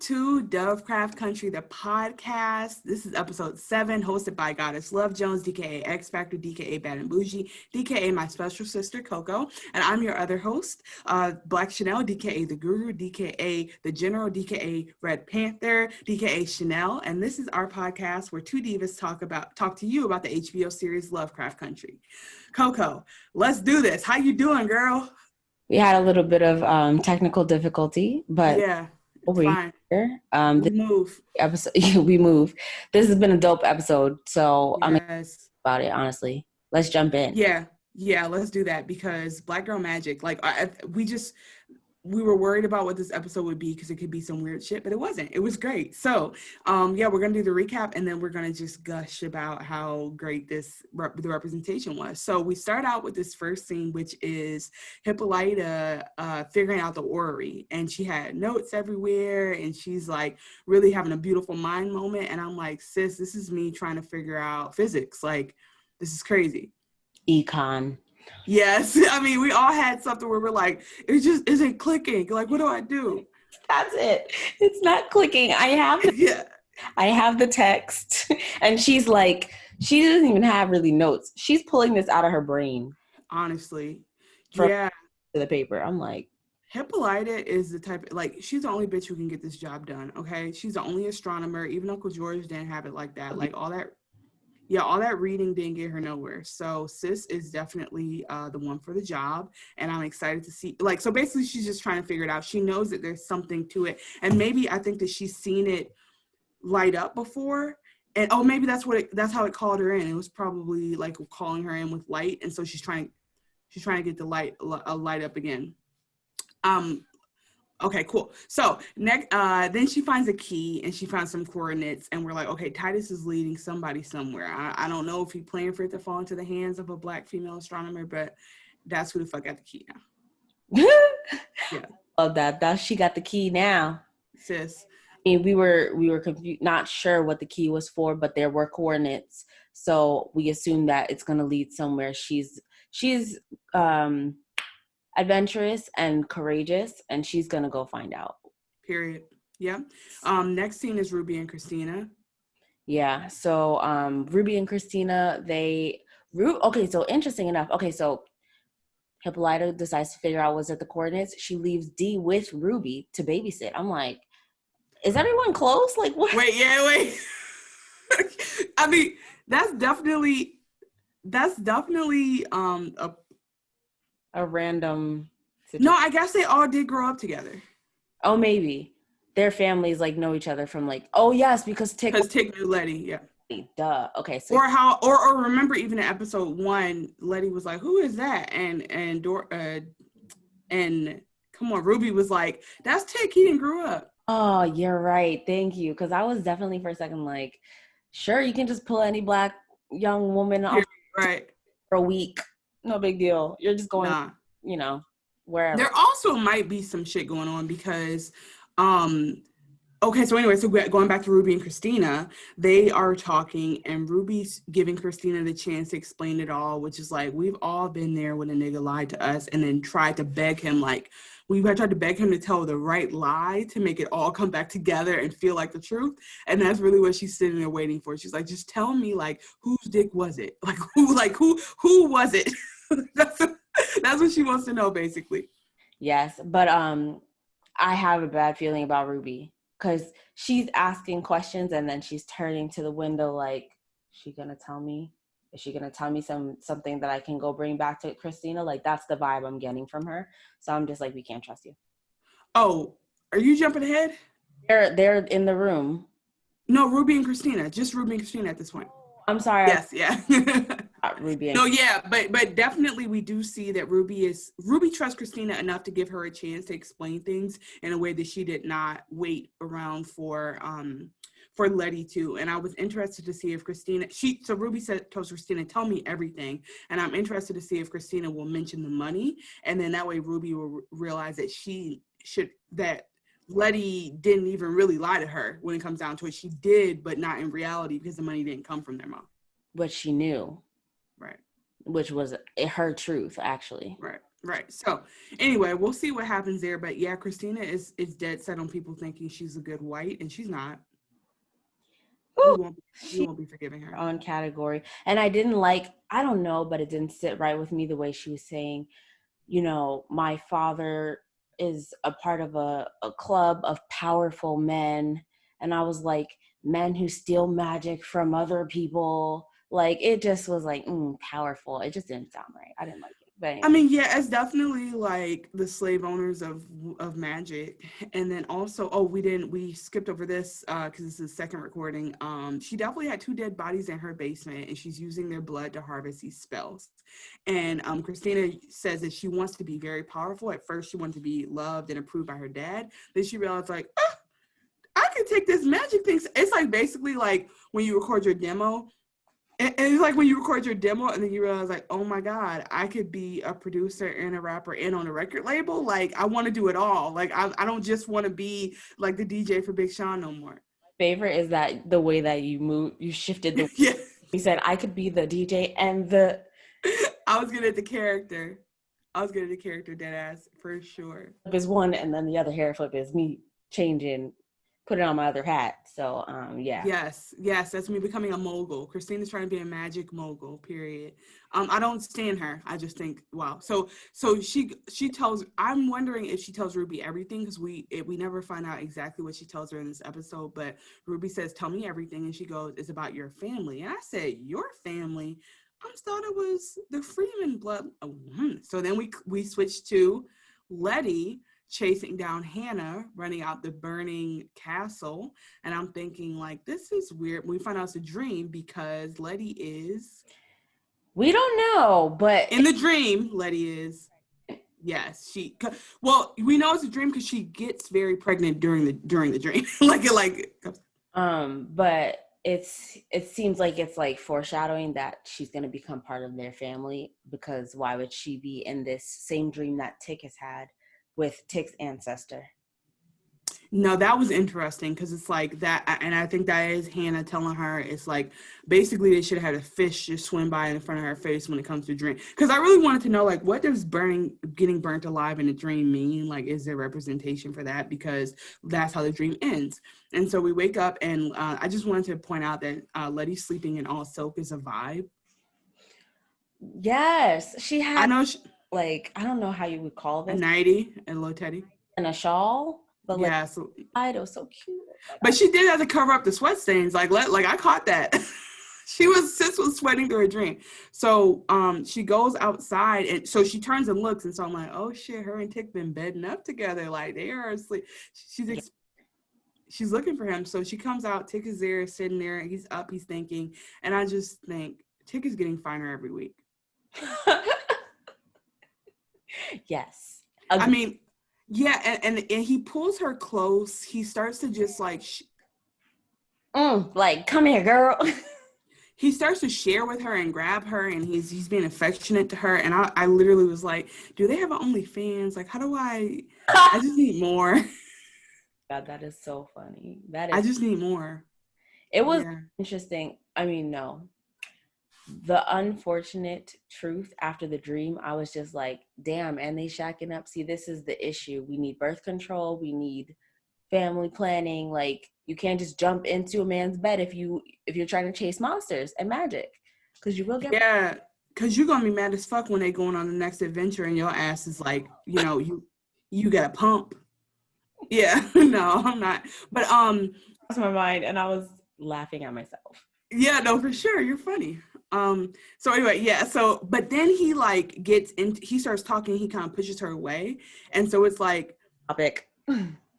to Dovecraft Country, the podcast. This is episode 7, hosted by Goddess Love Jones, DKA X Factor, DKA Bad and Bougie, DKA my special sister Coco, and I'm your other host, Black Chanel, DKA the Guru, DKA the General, DKA Red Panther, DKA Chanel, and this is our podcast where two divas talk to you about the HBO series Lovecraft Country. Coco, let's do this. How you doing, girl? We had a little bit of technical difficulty, but yeah, it's fine. Here. We move. We move. This has been a dope episode, so I'm excited Yes. about it, honestly. Let's jump in. Yeah, let's do that because Black Girl Magic, like we were worried about what this episode would be because it could be some weird shit, but it wasn't. It was great. So, we're going to do the recap and then we're going to just gush about how great the representation was. So we start out with this first scene, which is Hippolyta figuring out the orrery, and she had notes everywhere and she's like really having a beautiful mind moment. And I'm like, sis, this is me trying to figure out physics. Like, this is crazy. Econ. Yes. I mean, we all had something where we're like, it just isn't clicking. Like, what do I do? That's it. It's not clicking. I have the text. And she's like, she doesn't even have really notes. She's pulling this out of her brain. Honestly. To the paper. I'm like, Hippolyta is the type, like, she's the only bitch who can get this job done, okay? She's the only astronomer. Even Uncle George didn't have it like that. Like, all that reading didn't get her nowhere. So sis is definitely the one for the job. And I'm excited to see, like, so basically she's just trying to figure it out. She knows that there's something to it. And maybe I think that she's seen it light up before. And maybe that's how it called her in. It was probably like calling her in with light. And so she's trying to get the light up again. Okay, cool. So next, then she finds a key and she finds some coordinates, and we're like, okay, Titus is leading somebody somewhere. I don't know if he's planning for it to fall into the hands of a Black female astronomer, but that's who the fuck got the key now. Yeah, love that. She got the key now, sis. I mean, we were confused, not sure what the key was for, but there were coordinates, so we assumed that it's gonna lead somewhere. She's adventurous and courageous, and she's gonna go find out. Period. Yeah. Next scene is Ruby and Christina. Yeah. So Ruby and Christina, so interesting enough. Okay, so Hippolyta decides to figure out what's at the coordinates. She leaves D with Ruby to babysit. I'm like, is everyone close? Like, what? Wait. I mean, that's definitely a random situation. No, I guess they all did grow up together. Oh, maybe their families like know each other from like, oh yes, because Tick knew Letty. Yeah. Duh. Okay. So or remember even in episode 1, Letty was like, who is that? And come on, Ruby was like, that's Tick. He didn't grow up. Oh, you're right. Thank you. Because I was definitely for a second like, sure, you can just pull any Black young woman off right for a week. No big deal. You're just going, wherever. There also might be some shit going on because, okay, so anyway, so going back to Ruby and Christina, they are talking and Ruby's giving Christina the chance to explain it all, which is like, we've all been there when a nigga lied to us and then tried to beg him, like, we tried to beg him to tell the right lie to make it all come back together and feel like the truth. And that's really what she's sitting there waiting for. She's like, just tell me, like, whose dick was it? Who was it? That's what she wants to know, basically. Yes, but I have a bad feeling about Ruby because she's asking questions and then she's turning to the window like, is she gonna tell me? Is she gonna tell me something that I can go bring back to Christina? Like, that's the vibe I'm getting from her. So I'm just like, we can't trust you. Oh, are you jumping ahead? They're in the room. No, Ruby and Christina. Just Ruby and Christina at this point. I'm sorry. Yes, yeah. Ruby. No, yeah, but definitely we do see that Ruby trusts Christina enough to give her a chance to explain things in a way that she did not wait around for Letty to. And I was interested to see if so Ruby tells Christina, tell me everything. And I'm interested to see if Christina will mention the money. And then that way Ruby will realize that that Letty didn't even really lie to her when it comes down to it. She did, but not in reality because the money didn't come from their mom. But she knew. Right. Which was her truth, actually. Right. Right. So anyway, we'll see what happens there. But yeah, Christina is dead set on people thinking she's a good white, and she's not. We Ooh, won't be forgiving her. on category. And I didn't like, I don't know, but it didn't sit right with me the way she was saying, you know, my father is a part of a club of powerful men. And I was like, men who steal magic from other people. Like, it just was like, powerful. It just didn't sound right. I didn't like it. But I anyway. mean, yeah, it's definitely like the slave owners of magic. And then also, we skipped over this because this is the second recording. She definitely had 2 dead bodies in her basement, and she's using their blood to harvest these spells. And Christina says that she wants to be very powerful. At first, she wanted to be loved and approved by her dad. Then she realized, like, I can take this magic thing. It's like basically like when you record your demo. And it's like when you record your demo and then you realize, like, oh my God, I could be a producer and a rapper and on a record label. Like, I want to do it all. Like, I don't just want to be like the DJ for Big Sean no more. Favorite is that the way that you shifted the, Yeah. you said I could be the DJ and the. I was good at the character. Dead ass, for sure. Is one, and then the other hair flip is me changing, putting on my other hat. So yeah. Yes, that's me becoming a mogul. Christina's trying to be a magic mogul, period. I don't stand her. I just think, wow. So she tells, I'm wondering if she tells Ruby everything, because we never find out exactly what she tells her in this episode, but Ruby says, tell me everything, and she goes, it's about your family. And I said, your family? I thought it was the Freeman blood. So then we switched to Letty chasing down Hannah, running out the burning castle. And I'm thinking, like, this is weird. We find out it's a dream because Letty is... We don't know, but... In the dream, Letty is... Yes, well, we know it's a dream because she gets very pregnant during the dream. But it seems like it's like foreshadowing that she's going to become part of their family, because why would she be in this same dream that Tick has had with Tick's ancestor? No, that was interesting because it's like that, and I think that is Hannah telling her, it's like basically they should have had a fish just swim by in front of her face when it comes to dream. Because I really wanted to know, like, what does getting burnt alive in a dream mean? Like, is there representation for that? Because that's how the dream ends. And so we wake up, and I just wanted to point out that Letty sleeping in all silk is a vibe. Yes, she had. I know, like, I don't know how you would call this. A nightie, a little teddy, and a shawl. But yeah, like, so, it was so cute. But she did have to cover up the sweat stains. Like I caught that. Sis was sweating through her dream. So she goes outside, and so she turns and looks, and so I'm like, oh shit, her and Tick been bedding up together. Like, they are asleep. She's looking for him. So she comes out, Tick is there, sitting there, he's up, he's thinking, and I just think Tick is getting finer every week. Yes. I mean, yeah, and he pulls her close. He starts to just like like, come here, girl. He starts to share with her and grab her, and he's being affectionate to her. And I literally was like, do they have an OnlyFans? Like, how do I just need more. God, that is so funny. I just need more. It was interesting. I mean, no. The unfortunate truth after the dream, I was just like, damn, and they shacking up. See, this is the issue. We need birth control. We need family planning. Like, you can't just jump into a man's bed if you're trying to chase monsters and magic, because you will get... Yeah, because you're gonna be mad as fuck when they going on the next adventure and your ass is like, you got a pump. Yeah. No, I'm not, but that's my mind, and I was laughing at myself. Yeah, no, for sure, you're funny. So anyway, yeah, so but then he like gets in, he starts talking, he kind of pushes her away, and so it's like topic.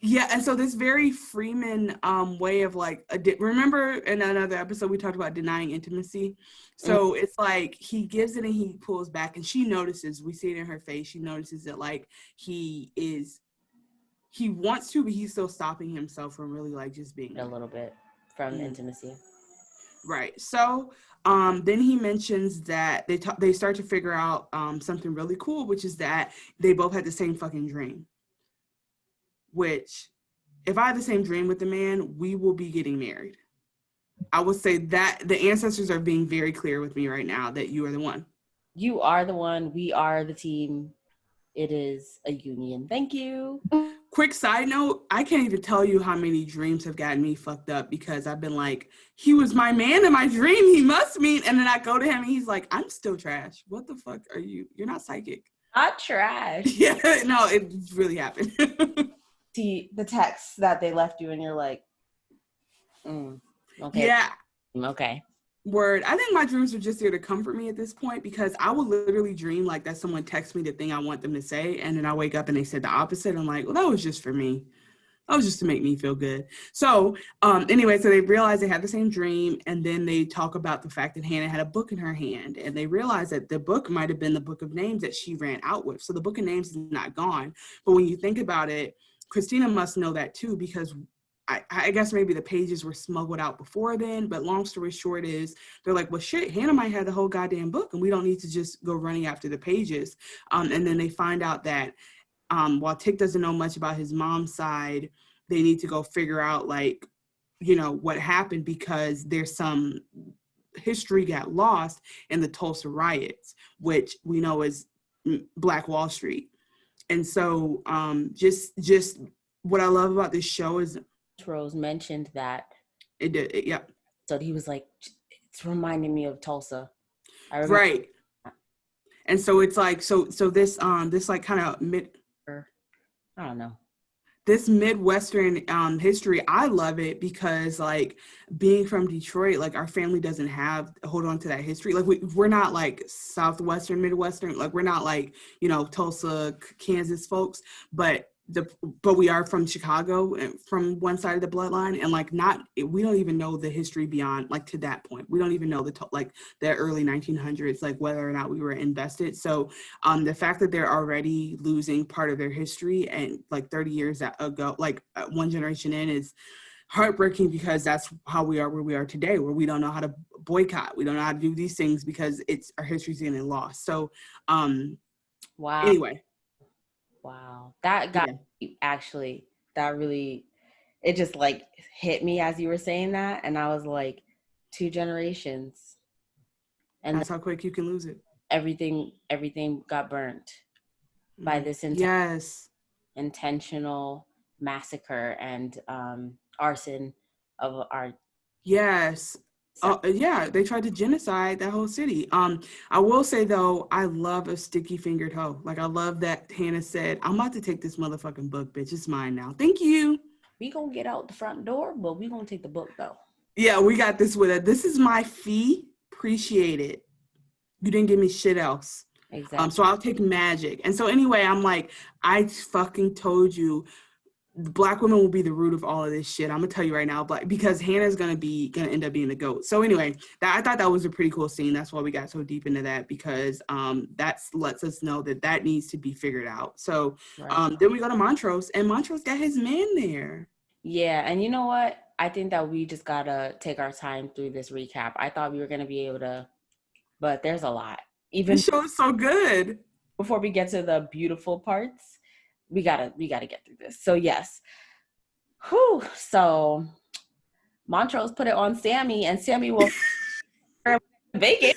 Yeah, and so this very Freeman way of like, remember in another episode we talked about denying intimacy? So it's like he gives it and he pulls back, and she notices, we see it in her face, she notices that like he wants to, but he's still stopping himself from really like just being a little bit from intimacy. Right. So then he mentions that they start to figure out something really cool, which is that they both had the same fucking dream. Which, if I have the same dream with the man, we will be getting married. I would say that the ancestors are being very clear with me right now that you are the one. You are the one. We are the team. It is a union. Thank you. Quick side note, I can't even tell you how many dreams have gotten me fucked up because I've been like, he was my man in my dream. He must mean. And then I go to him and he's like, I'm still trash. What the fuck are you? You're not psychic. Not trash. Yeah, no, it really happened. See the text that they left you and you're like, okay. Yeah. Okay. Word. I think my dreams are just there to comfort me at this point because I will literally dream like that someone texts me the thing I want them to say. And then I wake up and they said the opposite. I'm like, well, that was just for me. That was just to make me feel good. So anyway, so they realized they had the same dream. And then they talk about the fact that Hannah had a book in her hand. And they realized that the book might have been the book of names that she ran out with. So the book of names is not gone. But when you think about it, Christina must know that too, because I guess maybe the pages were smuggled out before then, but long story short is they're like, well, shit, Hannah might have the whole goddamn book and we don't need to just go running after the pages. And then they find out that while Tick doesn't know much about his mom's side, they need to go figure out like, you know, what happened because there's some history got lost in the Tulsa riots, which we know is Black Wall Street. And so just what I love about this show is Rose mentioned that it did. Yeah. So he was like, it's reminding me of Tulsa. Right. And so it's like, so this like kind of I don't know. This Midwestern history, I love it because like being from Detroit, like our family doesn't hold on to that history. Like we're not like Southwestern, Midwestern, like we're not like, you know, Tulsa, Kansas folks, but we are from Chicago from one side of the bloodline and like we don't even know the history beyond like to that point. We don't even know the early 1900s, like whether or not we were invested. So the fact that they're already losing part of their history and like 30 years ago, like one generation in is heartbreaking because that's how we are where we are today, where we don't know how to boycott. We don't know how to do these things because our history's getting lost. So wow. Anyway. Wow. That got me, actually, that really, it just like hit me as you were saying that. And I was like, 2 generations. And that's how quick you can lose it. Everything got burnt by this intentional massacre and arson of our. Yes. Yeah, they tried to genocide that whole city. I will say though, I love a sticky fingered hoe. Like I love that Hannah said, I'm about to take this motherfucking book, bitch. It's mine now. Thank you. We gonna get out the front door, but we gonna take the book though. Yeah, we got this with it. This is my fee. Appreciate it. You didn't give me shit else. Exactly. So I'll take magic. And so anyway, I'm like, I fucking told you Black women will be the root of all of this shit. I'm gonna tell you right now, but because Hannah's gonna end up being the GOAT. So anyway, I thought that was a pretty cool scene. That's why we got so deep into that because that lets us know that needs to be figured out. So then we go to Montrose, and Montrose got his man there. Yeah, and you know what? I think that we just gotta take our time through this recap. I thought we were gonna be able to, but there's a lot. Even the show is so good. Before we get to the beautiful parts. We gotta get through this. So yes. Whew. So Montrose put it on Sammy and Sammy will bake it.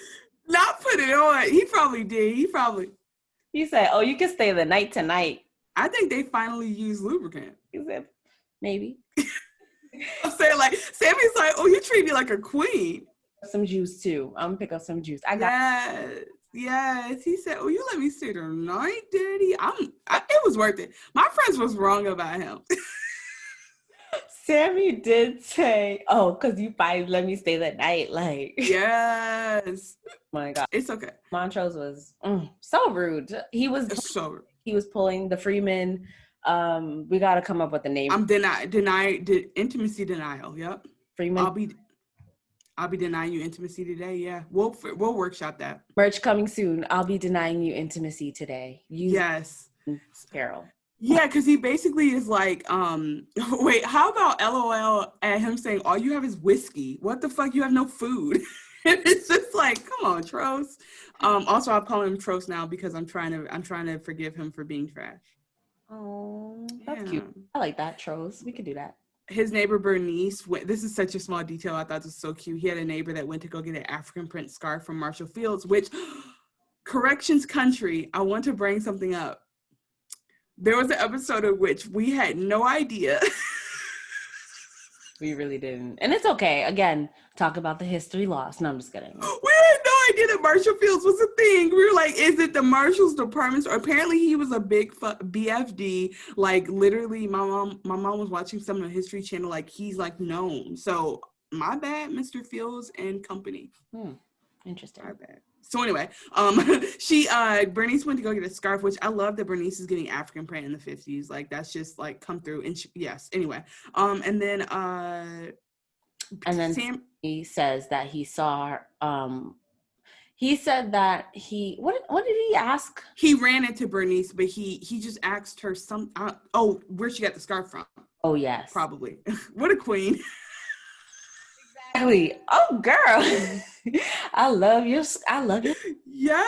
Not put it on. He probably did. He said, oh, you can stay the night tonight. I think they finally used lubricant. He said, maybe. I'm saying like, Sammy's like, oh, you treat me like a queen. Some juice too. I'm gonna pick up some juice. I got Yes, he said, "Oh, you let me stay the night, Daddy." It was worth it. My friends was wrong about him. Sammy did say, "Oh, because you finally let me stay the night." Like, yes. Oh my God, it's okay. Montrose was so rude. He was so rude. He was pulling the Freeman. We got to come up with a name. I'm intimacy denial. Yep. Freeman. I'll be denying you intimacy today. Yeah, we'll workshop that. Merch coming soon. I'll be denying you intimacy today. Yes, Carol. Yeah, because he basically is like, wait, how about LOL at him saying all you have is whiskey? What the fuck? You have no food. It's just like, come on, Tros. Also, I'm calling him Tros now because I'm trying to forgive him for being trash. Oh, that's cute. I like that, Tros. We could do that. His neighbor Bernice, this is such a small detail. I thought this was so cute. He had a neighbor that went to go get an African print scarf from Marshall Fields, which, Corrections Country, I want to bring something up. There was an episode of which we had no idea. We really didn't. And it's okay. Again, talk about the history loss. No, I'm just kidding. We had no idea that Marshall Fields was a thing. We were like, is it the Marshall's department store? Apparently he was a big BFD. Like literally my mom was watching some of the History Channel. Like he's like known. So my bad, Mr. Fields and company. Interesting. My bad. So anyway, Bernice went to go get a scarf, which I love that Bernice is getting African print in the 50s. Like that's just like come through. And yes. Anyway, and then Sam, he says that he saw. He said that he. What did he ask? He ran into Bernice, but he just asked her where she got the scarf from. Oh yes, probably. What a queen. Exactly. Oh, girl. I love you. Yeah.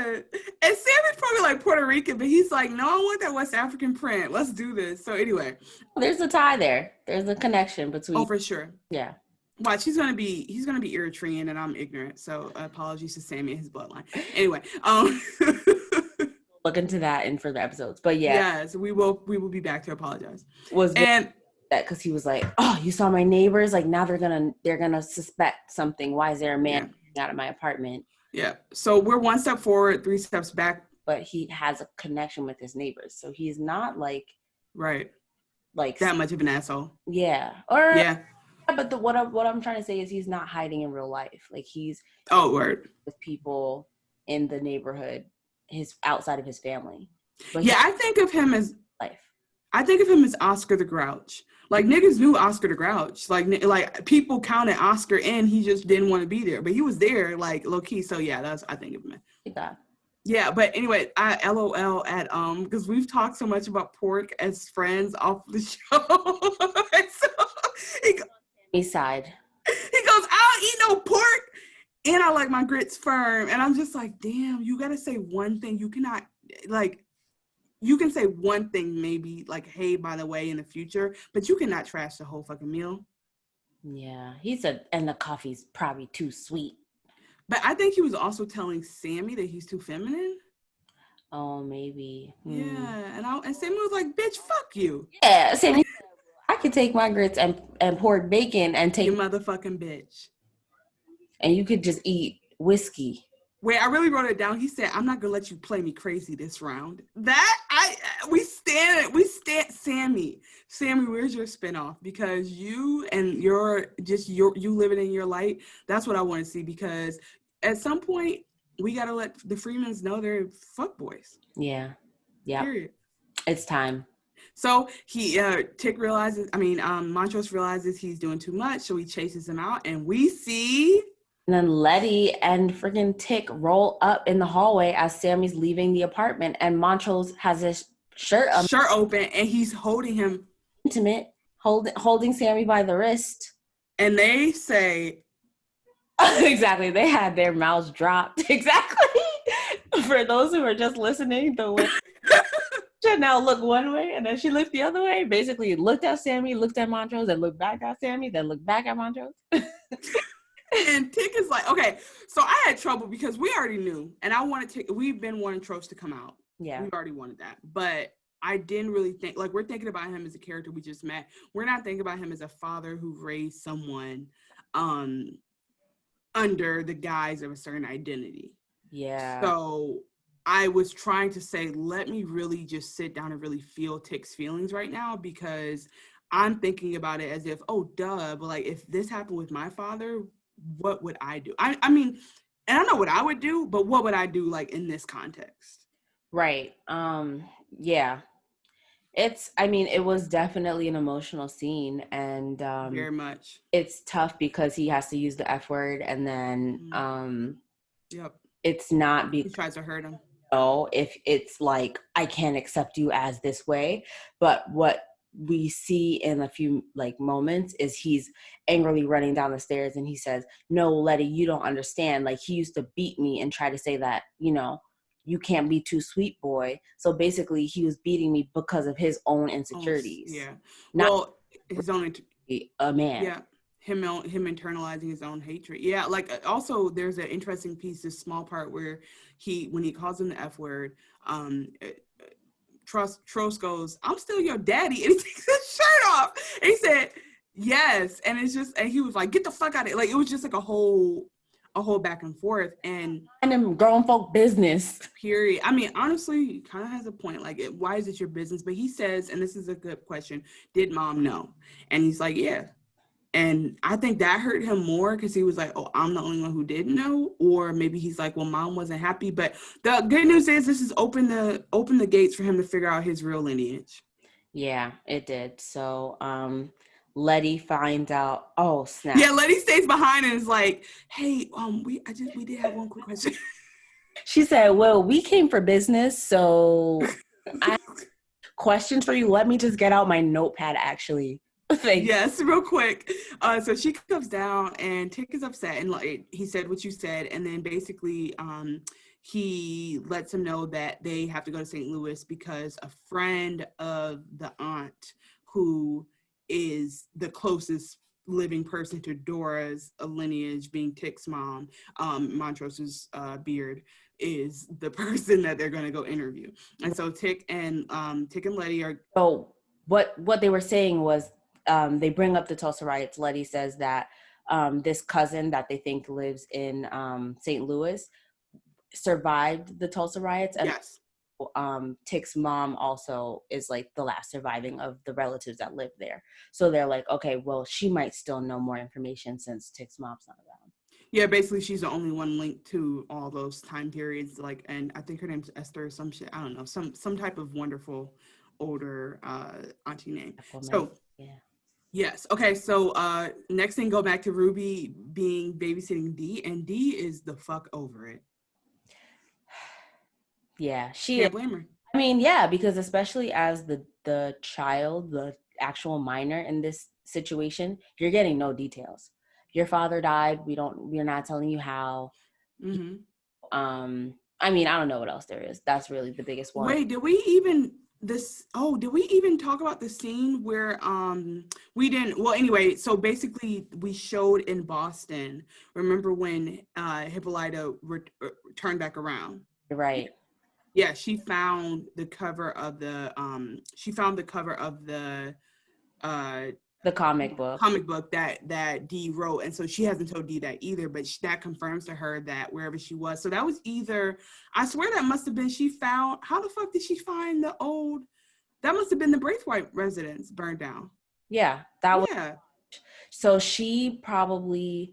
And Sam is probably like Puerto Rican, but he's like, no, I want that West African print. Let's do this. So anyway. There's a tie there. There's a connection between. Oh, for sure. Yeah. Watch, he's gonna be Eritrean and I'm ignorant. So apologies to Sammy and his bloodline. Anyway. Look into that in further episodes. But yeah. Yes, we will be back to apologize. Because he was like, oh, you saw my neighbors, like now they're gonna suspect something. Why is there a man out of my apartment? Yeah, so we're one step forward, 3 steps back, but he has a connection with his neighbors, so he's not like that much of an asshole. But what I'm trying to say is he's not hiding in real life. Like he's word with people in the neighborhood, his outside of his family. But I think of him as life. I think of him as Oscar the Grouch. Like niggas knew Oscar the Grouch. Like people counted Oscar in. He just didn't want to be there, but he was there, like low key. So yeah, that's I think of him. Yeah, but anyway, I LOL at because we've talked so much about pork as friends off the show. So he goes, side. He goes, I don't eat no pork, and I like my grits firm. And I'm just like, damn, you gotta say one thing. You cannot like. You can say one thing, maybe like, hey, by the way, in the future, but you cannot trash the whole fucking meal. Yeah, he said, and the coffee's probably too sweet. But I think he was also telling Sammy that he's too feminine. Oh, maybe. Yeah, and Sammy was like, bitch, fuck you. Yeah, Sammy, I could take my grits and pork bacon and take... You motherfucking bitch. And you could just eat whiskey. Wait, I really wrote it down. He said, I'm not going to let you play me crazy this round. We stand, Sammy. Sammy, where's your spinoff? Because you and you living in your light, that's what I want to see. Because at some point, we got to let the Freemans know they're fuckboys. Yeah. Yeah. Period. It's time. So Montrose realizes he's doing too much. So he chases him out and we see... And then Letty and freaking Tick roll up in the hallway as Sammy's leaving the apartment, and Montrose has his shirt open, and he's holding him intimate, holding Sammy by the wrist. And they say, exactly, they had their mouths dropped. Exactly. For those who are just listening, the way Chanel looked one way and then she looked the other way. Basically, looked at Sammy, looked at Montrose, and looked back at Sammy, then looked back at Montrose. And Tick is like, okay, so I had trouble because we already knew, and we've been wanting Trost to come out. Yeah. We've already wanted that. But I didn't really think, like, we're thinking about him as a character we just met. We're not thinking about him as a father who raised someone under the guise of a certain identity. Yeah. So I was trying to say, let me really just sit down and really feel Tick's feelings right now, because I'm thinking about it as if, oh, duh, but like, if this happened with my father, what would I do? I mean, and I know what I would do, but what would I do like in this context? Right. Yeah. It was definitely an emotional scene, and very much. It's tough because he has to use the F word, and then yep. It's not because he tries to hurt him. No, if it's like, I can't accept you as this way, but what we see in a few like moments is he's angrily running down the stairs and he says, no, Letty, you don't understand. Like, he used to beat me and try to say that, you can't be too sweet, boy. So basically he was beating me because of his own insecurities. His own a man. Yeah. Him internalizing his own hatred. Yeah, like also there's an interesting piece, this small part where when he calls him the F word, Trost goes, I'm still your daddy. And he takes his shirt off. And he said, yes. And it's just, and he was like, get the fuck out of it. Like, it was just like a whole back and forth. And them grown folk business. Period. I mean, honestly, he kind of has a point. Like, why is it your business? But he says, and this is a good question, did mom know? And he's like, yeah. And I think that hurt him more because he was like, oh, I'm the only one who didn't know. Or maybe he's like, well, mom wasn't happy. But the good news is this is open the gates for him to figure out his real lineage. Yeah, it did. So Letty finds out, oh, snap. Yeah, Letty stays behind and is like, hey, we did have one quick question. She said, well, we came for business, so I have questions for you. Let me just get out my notepad, actually. Yes, real quick. So she comes down and Tick is upset and like he said what you said, and then basically he lets him know that they have to go to St. Louis because a friend of the aunt who is the closest living person to Dora's lineage, being Tick's mom, Montrose's Beard, is the person that they're going to go interview. And so Tick and Letty are. So what they were saying was, they bring up the Tulsa riots. Letty says that this cousin that they think lives in St. Louis survived the Tulsa riots. And yes. Tick's mom also is like the last surviving of the relatives that live there. So they're like, okay, well, she might still know more information since Tick's mom's not around. Yeah, basically she's the only one linked to all those time periods. Like, and I think her name's Esther or some shit. I don't know, some type of wonderful older auntie name. So yeah. Yes. Okay. So next thing, go back to Ruby being babysitting Dee, and Dee is the fuck over it. Yeah, she. Can't blame her. I mean, yeah, because especially as the child, the actual minor in this situation, you're getting no details. Your father died. We're not telling you how. Mm-hmm. I mean, I don't know what else there is. That's really the biggest one. Wait, did we even talk about the scene where we didn't? Well, anyway, so basically we showed in Boston. Remember when Hippolyta turned back around? Right. Yeah, she found the cover of the comic book that Dee wrote, and so she hasn't told Dee that either, but that confirms to her that wherever she was, so that was either, I swear that must have been, how the fuck did she find that must have been the Braithwaite residence burned down. Yeah, so she probably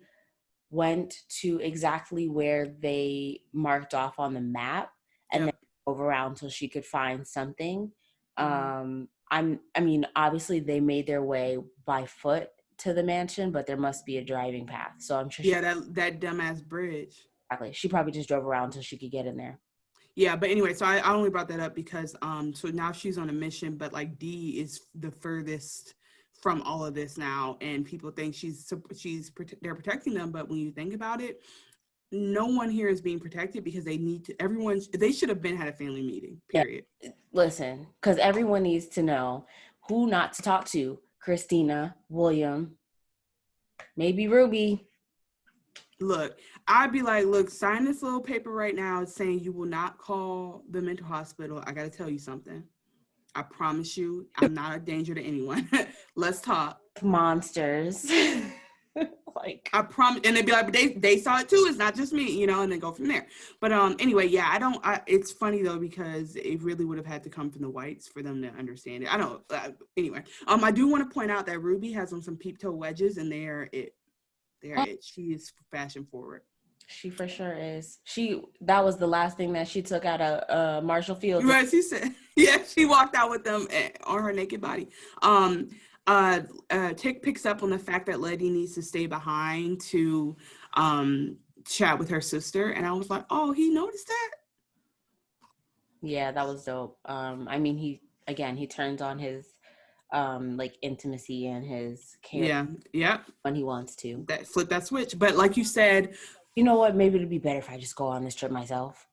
went to exactly where they marked off on the map and then drove around until she could find something. I mean, obviously they made their way by foot to the mansion, but there must be a driving path. So I'm sure. Yeah, that dumbass bridge. Exactly. She probably just drove around until she could get in there. Yeah, but anyway, so I only brought that up because so now she's on a mission, but like Dee is the furthest from all of this now, and people think they're protecting them, but when you think about it, no one here is being protected because they should have had a family meeting, period. Yeah. Listen, because everyone needs to know who not to talk to. Christina, William, maybe Ruby. Look, I'd be like, look, sign this little paper right now saying you will not call the mental hospital. I got to tell you something. I promise you, I'm not a danger to anyone. Let's talk. Monsters. Like, I promise, and they'd be like, but they saw it too. It's not just me, and then go from there. But anyway, yeah, it's funny though because it really would have had to come from the whites for them to understand it. I don't. Anyway, I do want to point out that Ruby has on some peep toe wedges, and they're it. She is fashion forward. She for sure is. That was the last thing that she took out of Marshall Field. Right, she said, yeah, she walked out with them on her naked body. Tick picks up on the fact that Letty needs to stay behind to chat with her sister, and I was like, oh, he noticed that? Yeah, that was dope. I mean, he turns on his like intimacy and his care when he wants to. Flip that switch. But like you said, you know what, maybe it'd be better if I just go on this trip myself.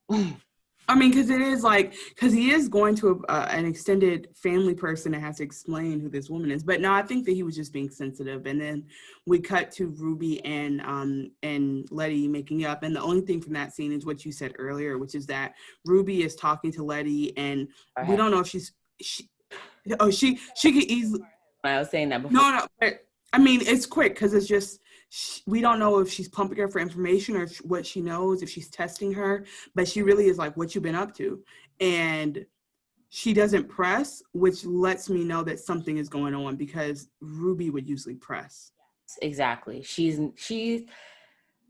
I mean, because it is like, because he is going to an extended family person that has to explain who this woman is. But no, I think that he was just being sensitive. And then we cut to Ruby and Letty making up. And the only thing from that scene is what you said earlier, which is that Ruby is talking to Letty, and we don't know if she could easily. I was saying that before. No, but, I mean, it's quick because it's just, we don't know if she's pumping her for information or what she knows, if she's testing her, but she really is like, what you been up to? And she doesn't press, which lets me know that something is going on, because Ruby would usually press. Exactly. She's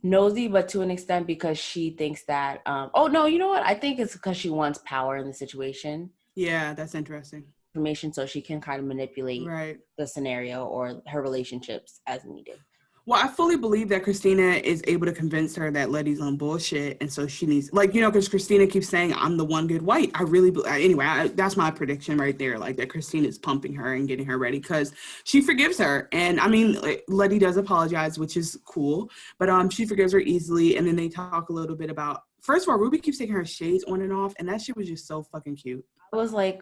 nosy, but to an extent, because she thinks that, oh no, you know what? I think it's because she wants power in the situation. Yeah, that's interesting. Information so she can kind of manipulate the scenario or her relationships as needed. Well, I fully believe that Christina is able to convince her that Letty's on bullshit, and so she needs, like, you know, because Christina keeps saying, I'm the one good white. I really, anyway, that's my prediction right there, like, that Christina is pumping her and getting her ready, because she forgives her, and, I mean, Letty does apologize, which is cool, but she forgives her easily, and then they talk a little bit about, first of all, Ruby keeps taking her shades on and off, and that shit was just so fucking cute. I was like,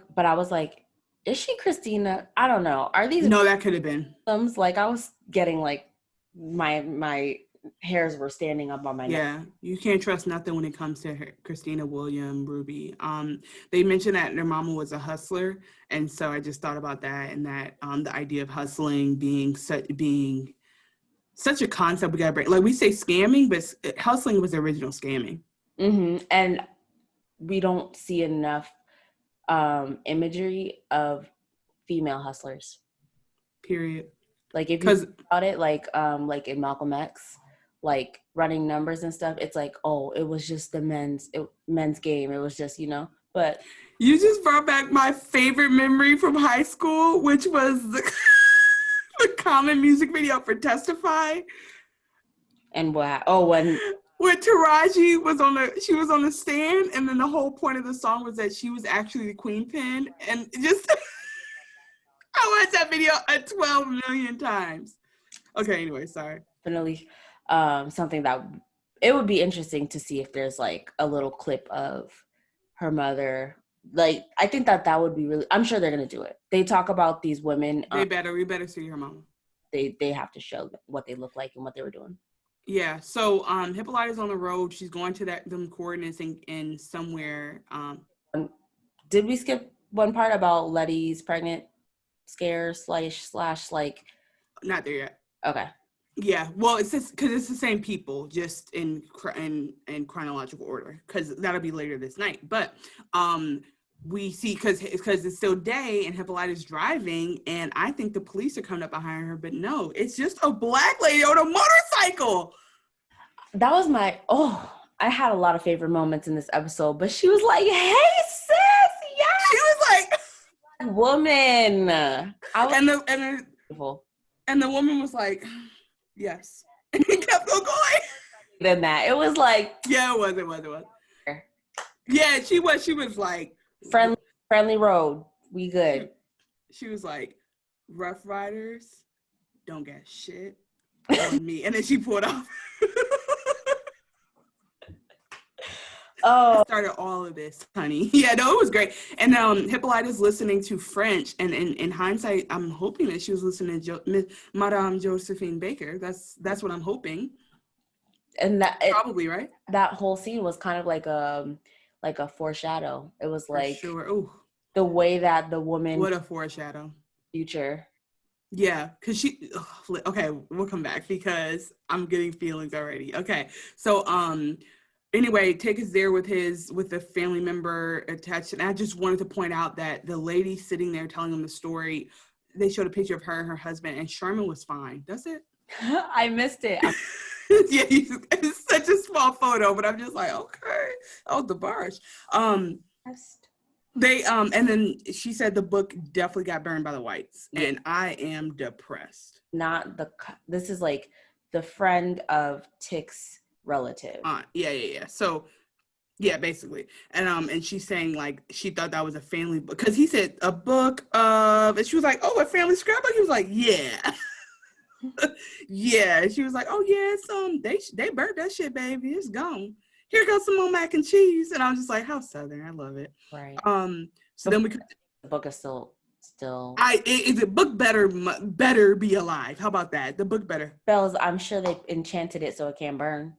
is she Christina? I don't know. Are these... No, that could have been. Like, I was getting, like, my hairs were standing up on my neck. Yeah, you can't trust nothing when it comes to her, Christina, William, Ruby. They mentioned that their mama was a hustler, and so I just thought about that, and that the idea of hustling being such a concept we gotta break. Like, we say scamming, but hustling was the original scamming. Mm-hmm. And we don't see enough imagery of female hustlers. Period. Like, if you think about it, like in Malcolm X, like running numbers and stuff, it's like, oh, it was just the men's game. It was just, you know, but. You just brought back my favorite memory from high school, which was the Common music video for Testify. And what? Oh, when Taraji was on the stand, and then the whole point of the song was that she was actually the queen pin, and just I watched that video 12 million times. Okay, anyway, sorry. Definitely something that it would be interesting to see if there's like a little clip of her mother. Like, I think that would be really, I'm sure they're going to do it. They talk about these women. We better see her mama. They have to show what they look like and what they were doing. Yeah, so Hippolyta's on the road. She's going to them coordinates in somewhere. Did we skip one part about Letty's pregnant scare slash like? Not there yet. Okay. Yeah, well, it's just because it's the same people, just in chronological order, because that'll be later this night. But we see, because it's still day and Hippolyta's driving, and I think the police are coming up behind her, but no, it's just a black lady on a motorcycle. That was I had a lot of favorite moments in this episode, but she was like, "Hey, sis, yeah." She was like, "Woman," and the woman was like, "Yes," and it kept on going. Then that it was like, yeah, it was. Yeah, she was like, friendly road, we good. She was like, Rough Riders don't get shit on me, and then she pulled off. Oh, started all of this, honey. Yeah, no, it was great. And Hippolyta's listening to French, and in hindsight, I'm hoping that she was listening to Madame Josephine Baker. That's what I'm hoping. And probably right. That whole scene was kind of like a foreshadow. It was like, for sure. Ooh. The way that the woman. What a foreshadow. Future. Yeah, because okay, we'll come back because I'm getting feelings already. Okay, so anyway, Tig is there with the family member attached, and I just wanted to point out that the lady sitting there telling them the story, they showed a picture of her and her husband, and Sherman was fine. That's it. I missed it. Yeah, it's such a small photo, but I'm just like, okay, oh, the barge. They and then she said the book definitely got burned by the whites, and I am depressed. This is like the friend of Tig's relative. Yeah. So, yeah, basically, and she's saying like she thought that was a family book because he said a book of, and she was like, oh, a family scrapbook. He was like, yeah. Yeah, she was like, oh yeah, it's they burnt that shit, baby, it's gone. here goes some more mac and cheese. And I was just like, how Southern. I love it. Right. So then we could. The book is still. The book better be alive. How about that? The book better. Bells, I'm sure they enchanted it so it can't burn.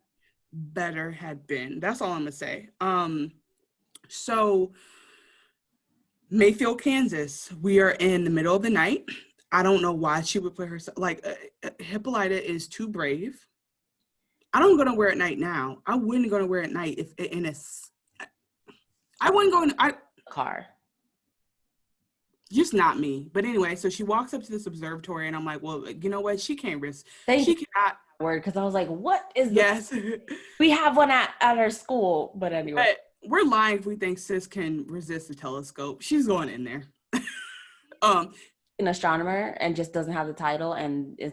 Better had been. That's all I'm gonna say. So Mayfield, Kansas. We are in the middle of the night. I don't know why she would put herself like Hippolyta is too brave. I don't go to wear at night now. I wouldn't go to wear at night if in a. I wouldn't go in car. Just not me. But anyway, so she walks up to this observatory, and I'm like, well, you know what? She can't risk. She cannot. Word, because I was like, what is yes. this? We have one at our school, but anyway. But we're lying if we think sis can resist the telescope. She's going in there. An astronomer and just doesn't have the title and is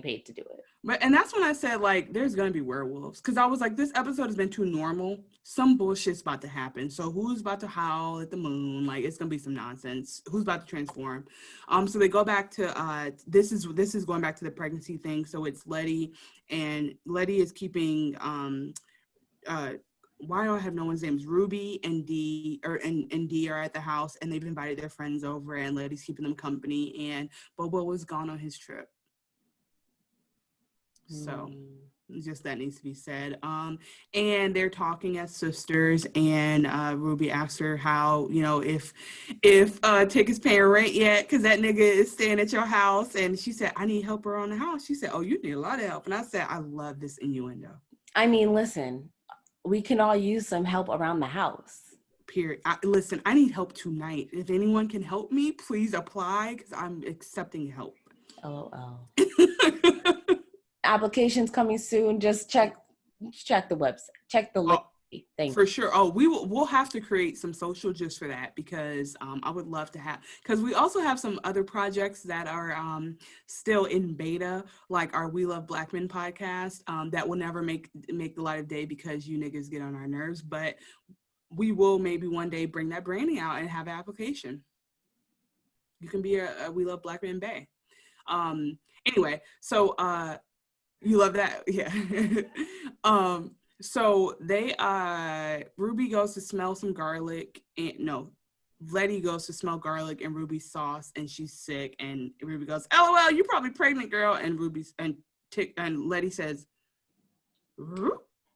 paid to do it. And that's when I said, like, there's gonna be werewolves, because I was like, this episode has been too normal. Some bullshit's about to happen. So who's about to howl at the moon? Like, it's gonna be some nonsense. Who's about to transform? So they go back to this is going back to the pregnancy thing. So it's Letty, and Letty is keeping why do I have no one's names? Ruby and Dee and Dee are at the house, and they've invited their friends over, and Letty's keeping them company, and Bobo was gone on his trip. So just that needs to be said. And they're talking as sisters, and Ruby asks her how, if Tick is paying rent yet, because that nigga is staying at your house. And she said, I need help around the house. She said, oh, you need a lot of help. And I said, I love this innuendo. I mean, listen, we can all use some help around the house. Period. Listen, I need help tonight. If anyone can help me, please apply, because I'm accepting help. LOL. Applications coming soon. Just check the website. Check the link. Thank for sure. Oh, we'll have to create some social just for that, because I would love to have, because we also have some other projects that are still in beta, like our We Love Black Men podcast, that will never make the light of day because you niggas get on our nerves, but we will maybe one day bring that branding out and have an application. You can be a We Love Black Men Bay. Anyway, so you love that? Yeah. So they Ruby goes to smell some garlic, and Letty goes to smell garlic and Ruby's sauce, and she's sick, and Ruby goes, LOL, you're probably pregnant, girl. And and Letty says,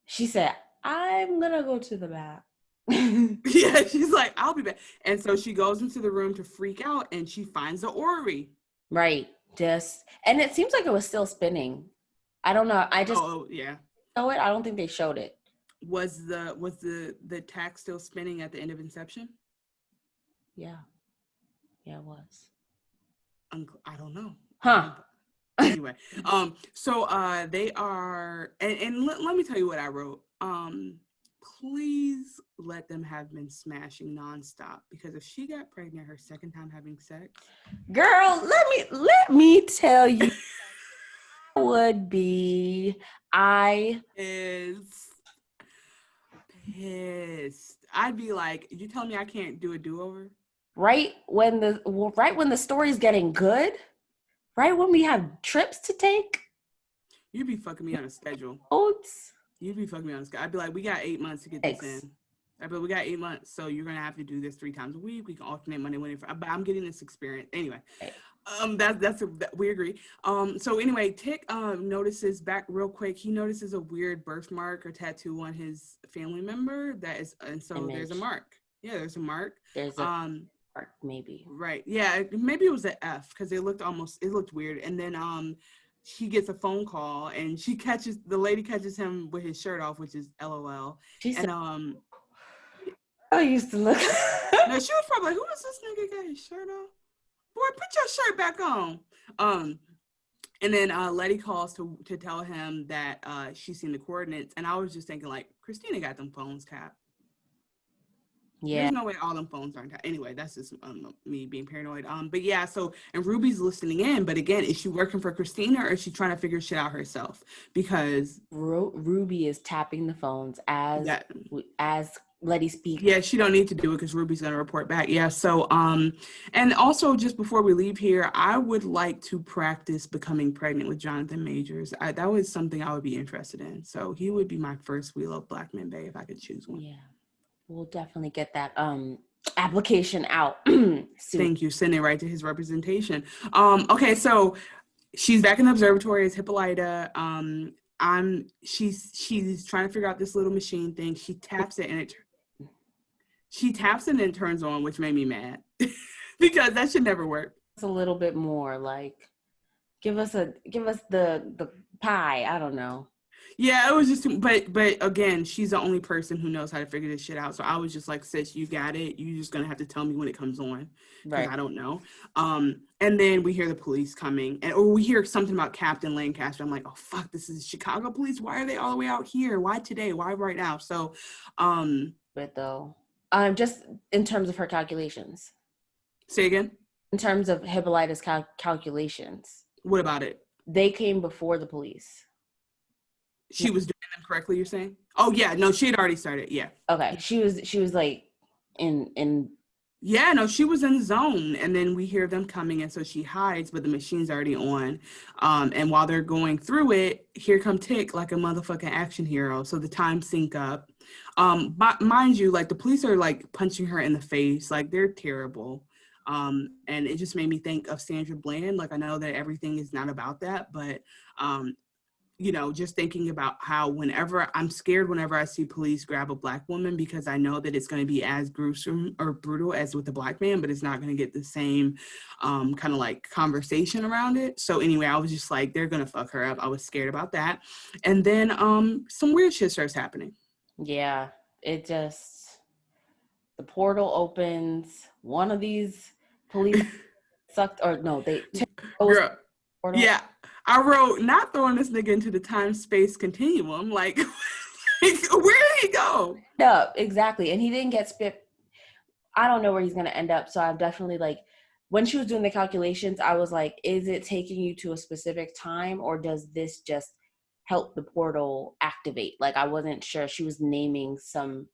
she said, I'm gonna go to the bath. Yeah, she's like, I'll be back. And so she goes into the room to freak out, and she finds the orrery. Right. And it seems like it was still spinning. I don't know. Yeah. Show it. I don't think they showed it. Was the tack still spinning at the end of Inception? Yeah, it was. I don't know. Huh. Anyway, so they are, and let me tell you what I wrote. Please let them have been smashing nonstop, because if she got pregnant her second time having sex, girl, let me tell you. I is pissed. I'd be like, you tell me I can't do a do-over? Right when the story's getting good, right when we have trips to take, you'd be fucking me on a schedule. You'd be fucking me on a schedule. I'd be like, we got 8 months to get this in. But we got 8 months, so you're gonna have to do this 3 times a week. We can alternate Monday, Wednesday, Friday. But I'm getting this experience anyway. Right. We agree. So anyway, Tick notices back real quick. He notices a weird birthmark or tattoo on his family member. There's a mark. Yeah, there's a mark. There's a mark, maybe. Right. Yeah, maybe it was an F, because it looked weird. And then he gets a phone call, and the lady catches him with his shirt off, which is LOL. I used to look. No, she was probably like, who is this nigga got his shirt off? Boy, put your shirt back on. And then Letty calls to tell him that she's seen the coordinates. And I was just thinking, like, Christina got them phones tapped. Yeah. There's no way all them phones aren't tapped. Anyway, that's just me being paranoid. But yeah, and Ruby's listening in. But again, is she working for Christina, or is she trying to figure shit out herself? Because Ruby is tapping the phones as Letty speak. Yeah, she don't need to do it because Ruby's gonna report back. Yeah, so and also just before we leave here, I would like to practice becoming pregnant with Jonathan Majors. That was something I would be interested in. So he would be my first We Love Black Men bae if I could choose one. Yeah, we'll definitely get that application out soon. Thank you. Send it right to his representation. Okay, so she's back in the observatory as Hippolyta. She's trying to figure out this little machine thing. She taps it and it turns on, which made me mad because that should never work. It's a little bit more like give us the pie. I don't know. Yeah, it was just but again, she's the only person who knows how to figure this shit out. So I was just like, sis, you got it. You're just gonna have to tell me when it comes on. Because I don't know. And then we hear the police coming or we hear something about Captain Lancaster. I'm like, oh fuck, this is Chicago police. Why are they all the way out here? Why today? Why right now? So but though. Just in terms of her calculations. Say again? In terms of Hippolyta's calculations. What about it? They came before the police. She was doing them correctly, you're saying? Oh yeah, no, she had already started, yeah. Okay, she was like in Yeah, no, she was in the zone, and then we hear them coming, and so she hides, but the machine's already on. And while they're going through it, here come Tick like a motherfucking action hero. So the time sync up. But mind you, like the police are like punching her in the face, like they're terrible. And it just made me think of Sandra Bland. Like I know that everything is not about that, but you know, just thinking about how whenever I'm scared whenever I see police grab a black woman because I know that it's going to be as gruesome or brutal as with a black man, but it's not going to get the same kind of like conversation around it. So anyway, I was just like, they're going to fuck her up. I was scared about that. And then some weird shit starts happening. Yeah, it just, the portal opens. One of these police sucked, or no, they Girl, yeah. I wrote, not throwing this nigga into the time-space continuum. Like, where did he go? No, exactly. And he didn't get spit. I don't know where he's going to end up. So I'm definitely like, when she was doing the calculations, I was like, is it taking you to a specific time or does this just help the portal activate? Like, I wasn't sure. She was naming some.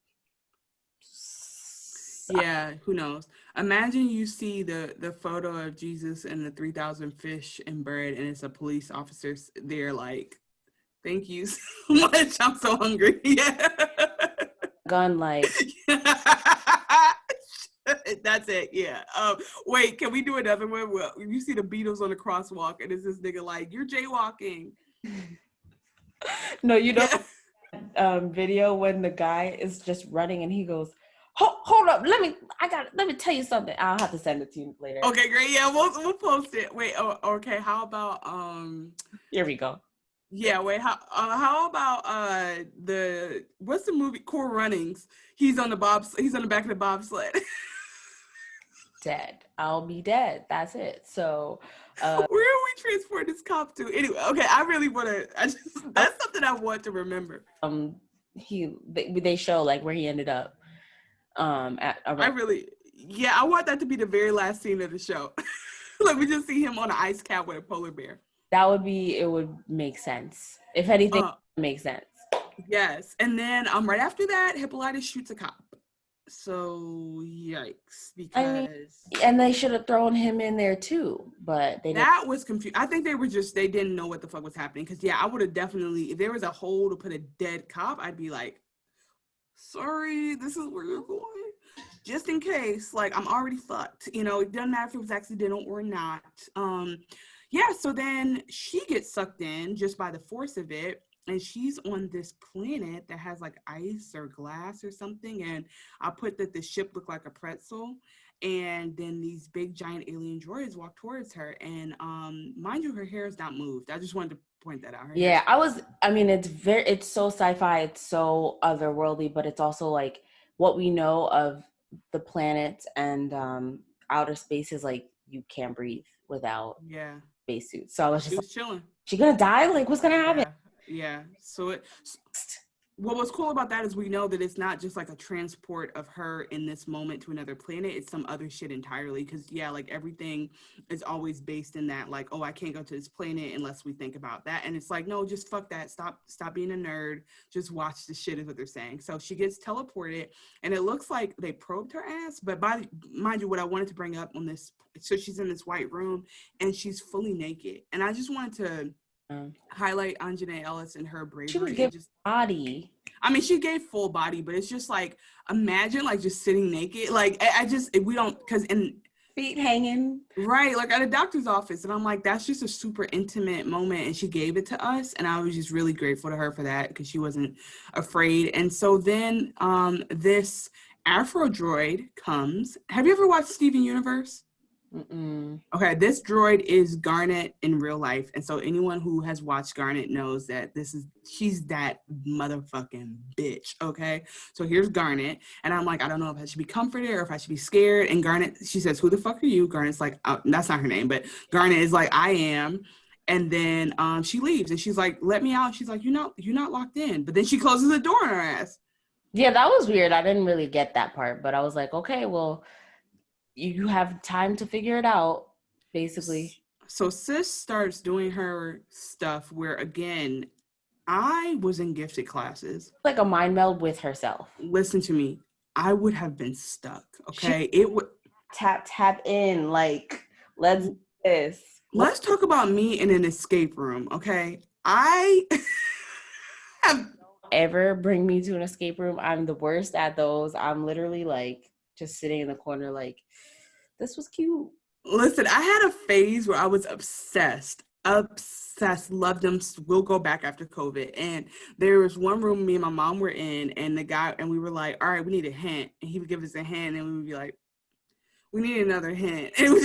Yeah, who knows? Imagine you see the photo of Jesus and the 3,000 fish and bread, and it's a police officer there like, thank you so much. I'm so hungry. Yeah. Gun like. That's it, yeah. Wait, can we do another one? Well, you see the Beatles on the crosswalk, and it's this nigga like, you're jaywalking. No, you don't. Video when the guy is just running and he goes, hold up, let me tell you something. I'll have to send it to you later. Okay, great. Yeah, we'll post it. Wait, okay. How about here we go. Yeah, wait. How about what's the movie Cool Runnings? He's on the back of the bobsled. Dead. I'll be dead. That's it. So where are we transporting this cop to? Anyway, okay. I really want to. That's something I want to remember. They show like where he ended up. I want that to be the very last scene of the show. Like we just see him on an ice cap with a polar bear. It would make sense. If anything, it makes sense. Yes. And then right after that, Hippolyta shoots a cop. So yikes. Because and they should have thrown him in there too, but that was confused. I think they didn't know what the fuck was happening. Because I would have definitely, if there was a hole to put a dead cop, I'd be like, sorry, this is where you're going. Just in case, like I'm already fucked. You know, it doesn't matter if it was accidental or not. So then she gets sucked in just by the force of it. And she's on this planet that has like ice or glass or something. And I put that the ship looked like a pretzel. And then these big giant alien droids walk towards her. And mind you, her hair is not moved. I just wanted to point that out. It's so sci-fi, it's so otherworldly, but it's also like what we know of the planets and outer space is like you can't breathe without spacesuits. So I was just chilling. She gonna die? Like what's gonna happen? Yeah. So Well, what's cool about that is we know that it's not just like a transport of her in this moment to another planet. It's some other shit entirely. Because, yeah, like everything is always based in that, like, oh, I can't go to this planet unless we think about that. And it's like, no, just fuck that. Stop being a nerd. Just watch the shit is what they're saying. So she gets teleported and it looks like they probed her ass. But mind you, what I wanted to bring up on this, so she's in this white room and she's fully naked. And I just wanted to highlight Anjanae Ellis and her bravery. She was giving body. I mean, she gave full body, but it's just like, imagine like just sitting naked. Like we don't, because in feet hanging. Right, like at a doctor's office. And I'm like, that's just a super intimate moment. And she gave it to us. And I was just really grateful to her for that because she wasn't afraid. And so then this Afro droid comes. Have you ever watched Steven Universe? Mm-mm. Okay, this droid is Garnet in real life, and so anyone who has watched Garnet knows that she's that motherfucking bitch. Okay, so here's Garnet, and I'm like, I don't know if I should be comforted or if I should be scared. And Garnet, she says, "Who the fuck are you?" Garnet's like, oh, that's not her name, but Garnet is like, I am. And then she leaves, and she's like, "Let me out." She's like, you're not locked in. But then she closes the door on her ass. Yeah, that was weird. I didn't really get that part, but I was like, okay, well, you have time to figure it out, basically. So sis starts doing her stuff where, again, I was in gifted classes. Like a mind meld with herself. Listen to me. I would have been stuck, okay? It would tap in, like, let's do this. Let's talk about me in an escape room, okay? I have... Don't ever bring me to an escape room. I'm the worst at those. I'm literally, like, just sitting in the corner like, this was cute. Listen, I had a phase where I was obsessed, loved them. We'll go back after COVID. And there was one room me and my mom were in, and the guy, and we were like, all right, we need a hint. And he would give us a hint, and we would be like, we need another hint. And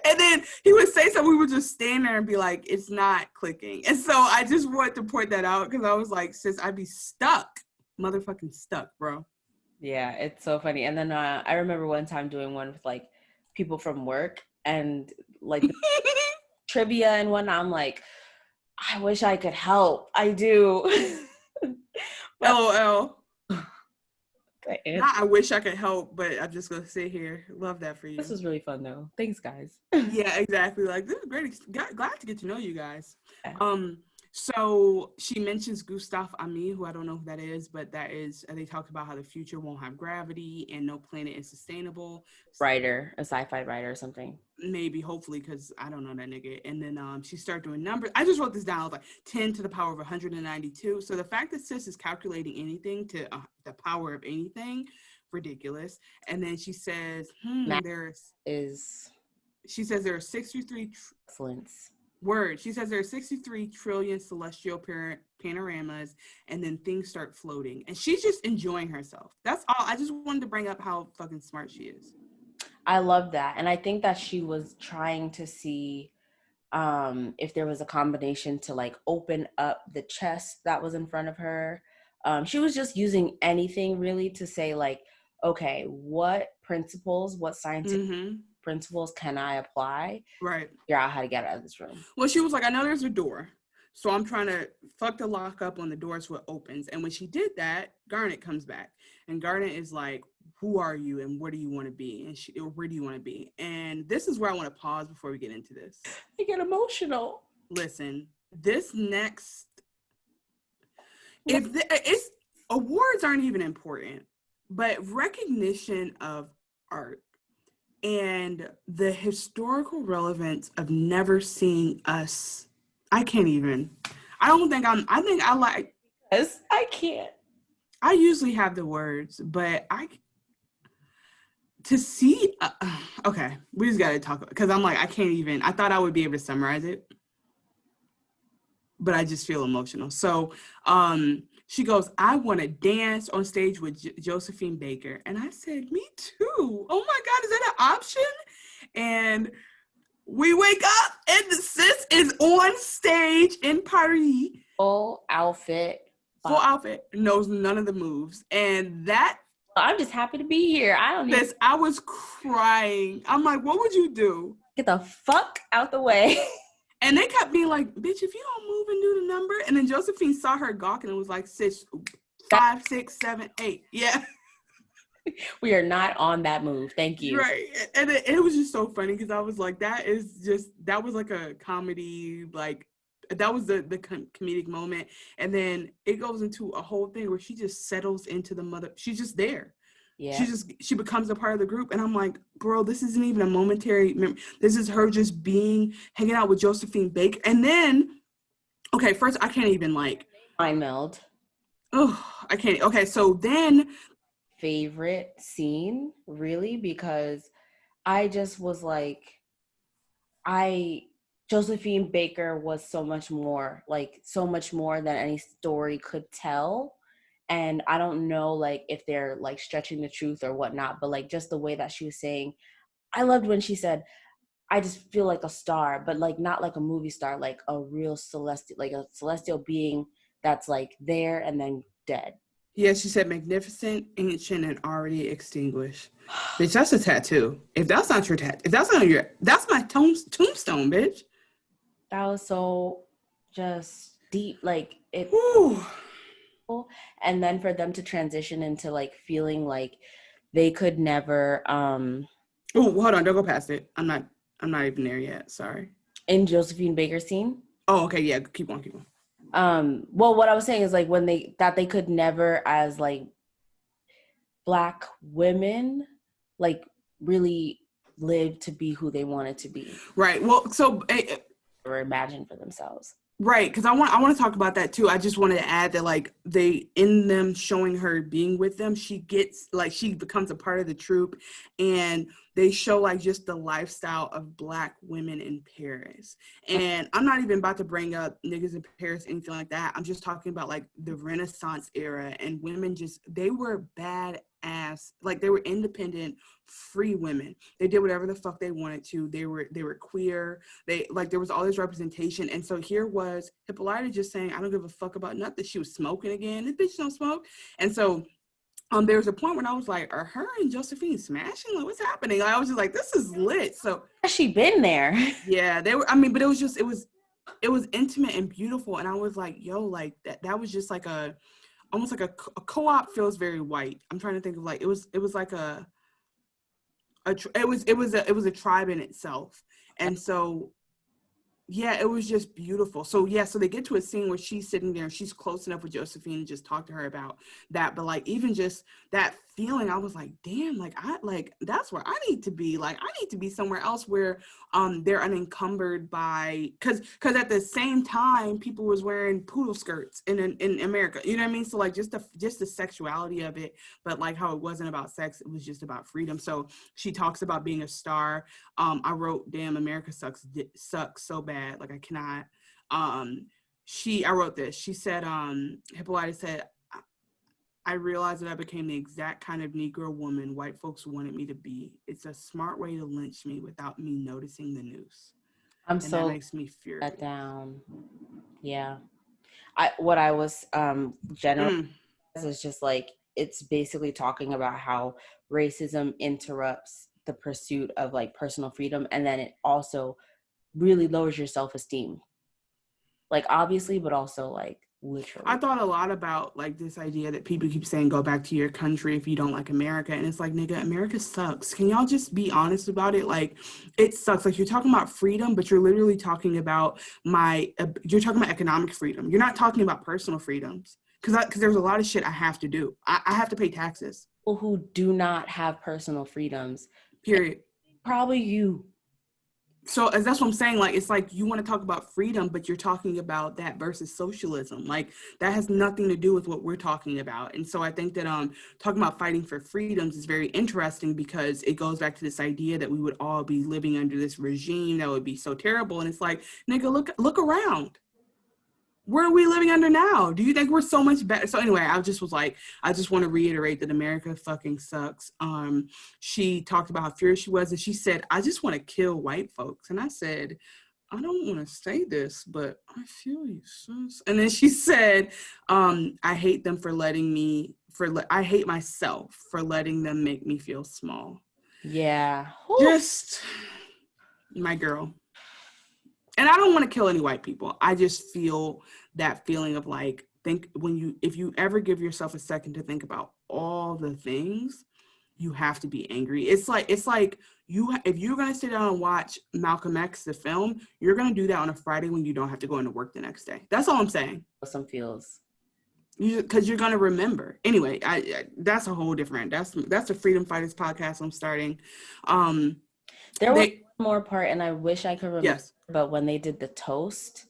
and then he would say something, we would just stand there and be like, it's not clicking. And so I just wanted to point that out because I was like, sis, I'd be stuck, motherfucking stuck, bro. Yeah, it's so funny. And then I remember one time doing one with like people from work and like trivia and whatnot. I'm like, I wish I could help. I do. LOL. I wish I could help, but I'm just gonna sit here. Love that for you. This was really fun though. Thanks, guys. Yeah, exactly. Like, this is great. Glad to get to know you guys. So she mentions Gustave Ami, who I don't know who that is, but that is, they talk about how the future won't have gravity and no planet is sustainable. Writer, a sci-fi writer or something. Maybe, hopefully, because I don't know that nigga. And then she started doing numbers. I just wrote this down. I was like 10 to the power of 192. So the fact that sis is calculating anything to the power of anything, ridiculous. And then she says, there are 63 excellence. She says there are 63 trillion celestial panoramas, and then things start floating. And she's just enjoying herself. That's all. I just wanted to bring up how fucking smart she is. I love that. And I think that she was trying to see if there was a combination to like open up the chest that was in front of her. She was just using anything really to say like, okay, what scientific principles can I apply? Right. Figure out how to get out of this room. Well, she was like, I know there's a door, so I'm trying to fuck the lock up on the door so it opens. And when she did that, Garnet comes back. And Garnet is like, who are you and where do you want to be? And where do you want to be? And this is where I want to pause before we get into this. I get emotional. Listen, this next, it's awards aren't even important, but recognition of art and the historical relevance of never seeing us. I can't even. Yes, I can't. I usually have the words, but to see, okay, we just got to talk, because I'm like, I can't even, I thought I would be able to summarize it, but I just feel emotional. So she goes, I want to dance on stage with Josephine Baker. And I said, me too. Oh my God, is that an option? And we wake up and the sis is on stage in Paris. Full outfit. Knows none of the moves. And that, I'm just happy to be here. I was crying. I'm like, what would you do? Get the fuck out the way. And they kept being like, bitch, if you don't move even do the number? And then Josephine saw her gawking and was like, 6, 5, 6, 7, 8. Yeah. We are not on that move. Thank you. Right. And it was just so funny because I was like, that was like a comedy, like, that was the comedic moment. And then it goes into a whole thing where she just settles into the mother. She's just there. Yeah. She becomes a part of the group. And I'm like, bro, this isn't even a momentary memory. This is her just hanging out with Josephine Baker. And then, okay, first, I can't even like. Mind meld. Oh, I can't. Okay, so then. Favorite scene, really, because I just was like, Josephine Baker was so much more than any story could tell. And I don't know, like, if they're like stretching the truth or whatnot, but like just the way that she was saying, I loved when she said, I just feel like a star, but like not like a movie star, like a real celestial being that's like there and then dead. Yeah, she said magnificent, ancient, and already extinguished. Bitch, that's a tattoo. If that's not your tattoo, that's my tombstone, bitch. That was so just deep, like it. Whew. And then for them to transition into like feeling like they could never. Oh, hold on, don't go past it. I'm not even there yet. Sorry. In Josephine Baker's scene. Oh, okay, yeah. Keep on. Well, what I was saying is like when they could never, as like Black women, like really live to be who they wanted to be. Right. Well, so or imagine for themselves. Right, because I want to talk about that too. I just wanted to add that like in them showing her being with them, she becomes a part of the troupe, and they show like just the lifestyle of Black women in Paris. And I'm not even about to bring up niggas in Paris, anything like that. I'm just talking about like the Renaissance era, and women they were badass, like they were independent, free women. They did whatever the fuck they wanted to. They were queer. They like there was all this representation. And so here was Hippolyta just saying, I don't give a fuck about nothing. She was smoking again. This bitch don't smoke. And so there was a point when I was like, are her and Josephine smashing? Like, what's happening? Like, I was just like, this is lit. So has she been there? Yeah, they were. I mean, but it was intimate and beautiful. And I was like, yo, like that was just like almost like a co-op feels very white. I'm trying to think of like it was like it was a tribe in itself. And so yeah, it was just beautiful. So yeah, so they get to a scene where she's sitting there and she's close enough with Josephine and just talk to her about that. But like even just that feeling, I was like, damn, that's where I need to be. Like I need to be somewhere else where they're unencumbered by because at the same time people was wearing poodle skirts in America. You know what I mean? So like just the sexuality of it, but like how it wasn't about sex, it was just about freedom. So she talks about being a star. I wrote, damn, America sucks so bad. Like I cannot. I wrote this. She said, Hippolyta said, I realized that I became the exact kind of Negro woman white folks wanted me to be. It's a smart way to lynch me without me noticing the noose. That makes me furious. That down. Yeah. What I was generally is just like, it's basically talking about how racism interrupts the pursuit of like personal freedom, and then it also really lowers your self-esteem, like obviously, but also like literally. I thought a lot about like this idea that people keep saying go back to your country if you don't like America, and it's like, nigga, America sucks. Can y'all just be honest about it? Like it sucks. Like you're talking about freedom, but you're literally talking about you're talking about economic freedom. You're not talking about personal freedoms, because there's a lot of shit I have to do. I have to pay taxes. People who do not have personal freedoms, period. Probably you. So as that's what I'm saying, like, it's like you want to talk about freedom, but you're talking about that versus socialism. Like that has nothing to do with what we're talking about. And so I think that talking about fighting for freedoms is very interesting because it goes back to this idea that we would all be living under this regime that would be so terrible. And it's like, nigga, look around. Where are we living under now? Do you think we're so much better? So anyway, I just was like, I just want to reiterate that America fucking sucks. She talked about how furious she was, and she said, I just want to kill white folks. And I said, I don't want to say this, but I feel you, sis. And then she said, I hate them for I hate myself for letting them make me feel small. Yeah. Just my girl. And I don't want to kill any white people. I just feel that feeling of like, if you ever give yourself a second to think about all the things, you have to be angry. It's like if you're gonna sit down and watch Malcolm X the film, you're gonna do that on a Friday when you don't have to go into work the next day. That's all I'm saying. Some feels. Because you're gonna remember. Anyway, I that's a whole different. That's a Freedom Fighters podcast I'm starting. There was one more part, and I wish I could remember. Yes. But when they did the toast,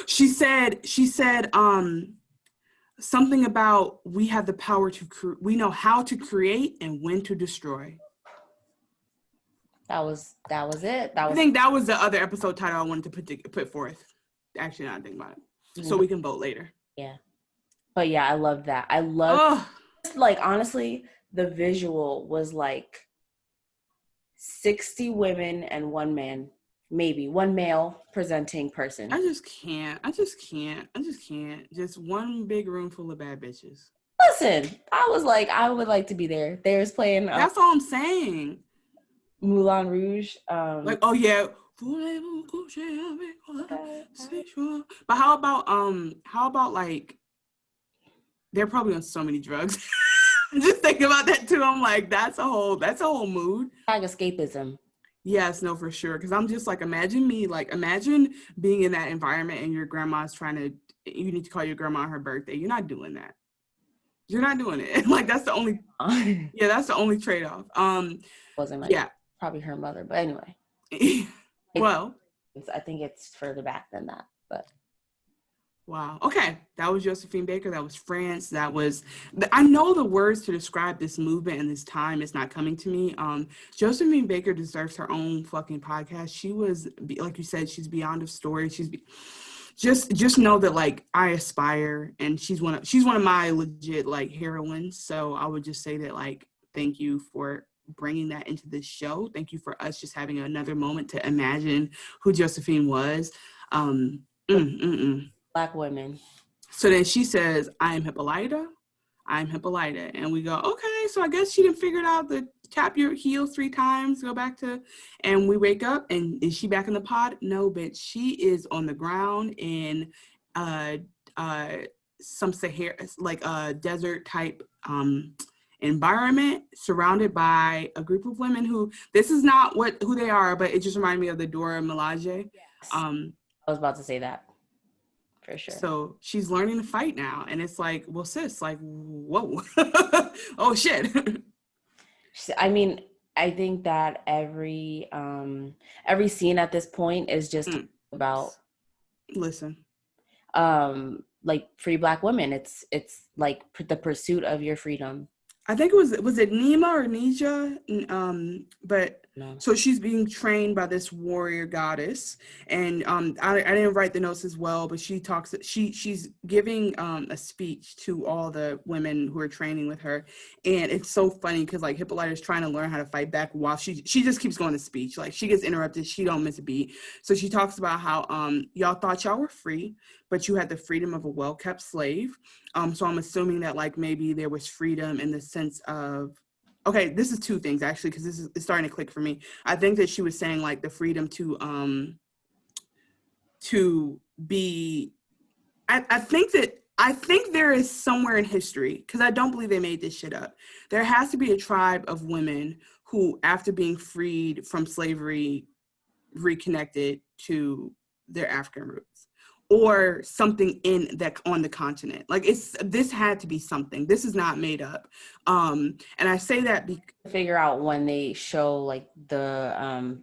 she said something about we have the power to we know how to create and when to destroy. That was it. I think that was the other episode title I wanted to put forth. Actually, not think about it, so we can vote later. Yeah, but yeah, I love that. I love like honestly, the visual was like 60 women and one man, maybe one male presenting person. I just can't. Just one big room full of bad bitches. Listen, I was like, I would like to be there. There's playing. That's all I'm saying. Moulin Rouge. Like, oh yeah. But how about like, they're probably on so many drugs. Just think about that too. I'm like, that's a whole mood. Like escapism. Yes, no, for sure. Because I'm just like, imagine being in that environment and your grandma's you need to call your grandma on her birthday. You're not doing that. You're not doing it. Like, that's the only, that's the only trade-off. Wasn't like, probably her mother, but anyway. Well, I think it's further back than that, but. Wow. Okay. That was Josephine Baker. That was France. I know the words to describe this movement and this time. It's not coming to me. Josephine Baker deserves her own fucking podcast. She was, like you said, she's beyond a story. Just know that like I aspire, and she's one of my legit like heroines. So I would just say that like, thank you for bringing that into this show. Thank you for us just having another moment to imagine who Josephine was. Black women. So then she says, I'm Hippolyta. And we go, okay, so I guess she didn't figure it out, the tap your heels 3 times, go back to, and we wake up, and is she back in the pod? No, bitch, she is on the ground in some Sahara, like a desert type environment, surrounded by a group of women who, this is not who they are, but it just reminded me of the Dora Milaje. Yes. I was about to say that. For sure. So she's learning to fight now, and it's like, well, sis, like, whoa, oh shit. I mean, I think that every scene at this point is just about like free Black women. It's like the pursuit of your freedom. I think it was it Nima or Nija? But no. So she's being trained by this warrior goddess, and I didn't write the notes as well, but she's giving a speech to all the women who are training with her, and it's so funny because like Hippolyta is trying to learn how to fight back while she just keeps going to speech. Like she gets interrupted, she don't miss a beat. So she talks about how y'all thought y'all were free, but you had the freedom of a well-kept slave. So I'm assuming that like maybe there was freedom in the sense of, okay, this is 2 things actually, because it's starting to click for me. I think that she was saying like the freedom to be, I think there is somewhere in history, because I don't believe they made this shit up. There has to be a tribe of women who, after being freed from slavery, reconnected to their African roots. Or something on the continent. Like this had to be something. This is not made up. And I say that figure out when they show like the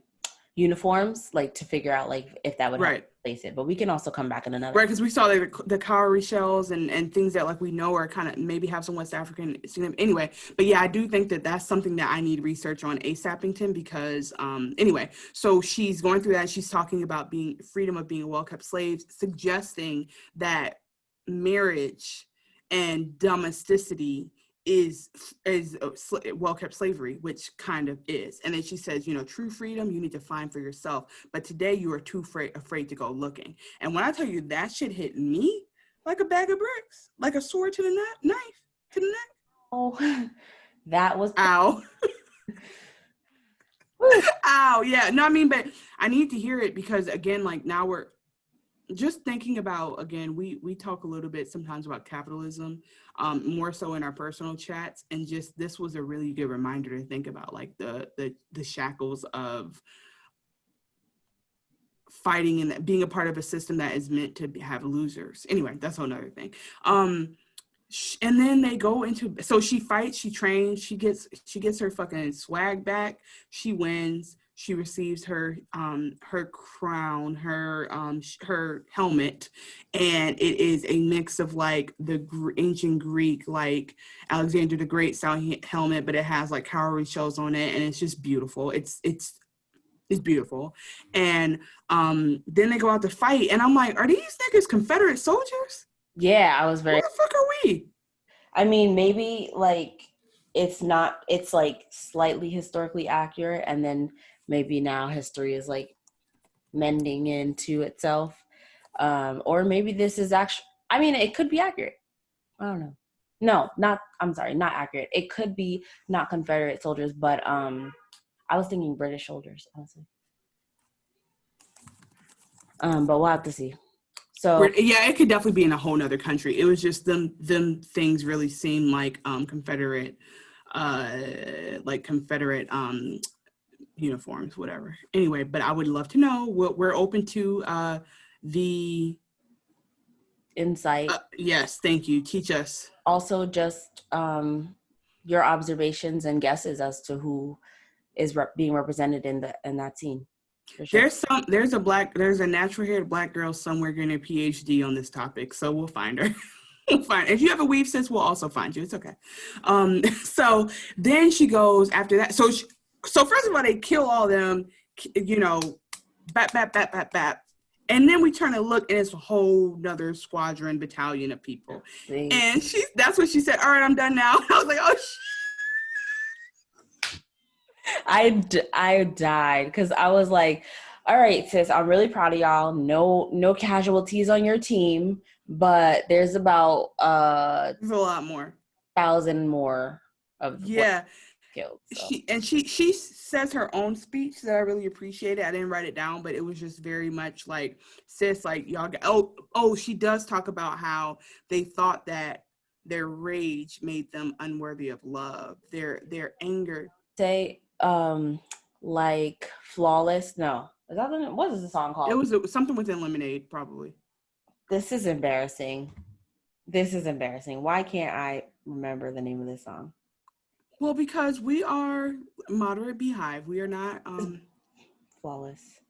uniforms, like to figure out like if that would replace it. But we can also come back in another. Right, because we saw like the cowrie shells and things that like we know are kind of maybe have some West African anyway. But yeah, I do think that that's something that I need research on ASAPington, because anyway, so she's going through that. She's talking about freedom of being a well-kept slave, suggesting that marriage and domesticity is well-kept slavery, which kind of is. And then she says, true freedom you need to find for yourself, but today you are too afraid to go looking. And when I tell you that shit hit me like a bag of bricks, like a sword to the knife to the neck. Oh, that was ow. Wow. Yeah. No, I mean, but I need to hear it because again, like now we're just thinking about, again, we talk a little bit sometimes about capitalism, more so in our personal chats, and just this was a really good reminder to think about, like the shackles of fighting and being a part of a system that is meant to have losers. Anyway, that's another thing. And then they go into, so she fights, she trains, she gets her fucking swag back, she wins, she receives her crown, her helmet, and it is a mix of like the ancient Greek, like Alexander the Great style helmet, but it has like cowrie shells on it, and it's just beautiful. It's beautiful. And then they go out to fight, and I'm like, are these niggas Confederate soldiers? Yeah, I was very. Where the fuck are we? I mean, maybe like it's like slightly historically accurate, and then maybe now history is like mending into itself. Or maybe this is actually, I mean, it could be accurate. I don't know. No, I'm sorry, not accurate. It could be not Confederate soldiers, but I was thinking British soldiers, honestly. But we'll have to see. So yeah, it could definitely be in a whole nother country. It was just them things really seem like Confederate uniforms, whatever. Anyway, but I would love to know what we're open to the insight. Yes, thank you. Teach us. Also, just your observations and guesses as to who is being represented in that scene. Sure. There's a natural haired black girl somewhere getting a PhD on this topic, so we'll find her. We'll find her. If you have a weave sis, we'll also find you. It's okay. So then she goes after that. So first of all, they kill all them, bap. And then we turn and look, and it's a whole nother squadron, battalion of people. Please. And that's what she said. All right, I'm done now. I was like, oh shit. I died because I was like, all right, sis, I'm really proud of y'all. No casualties on your team, but there's about there's a lot more. 1,000 more of killed. So. She says her own speech that I really appreciated. I didn't write it down, but it was just very much like, sis, like y'all she does talk about how they thought that their rage made them unworthy of love. Their anger. Say like Flawless. No. What is the song called? It was something within Lemonade, probably. This is embarrassing. Why can't I remember the name of this song? Well, because we are Moderate Beehive. We are not Flawless.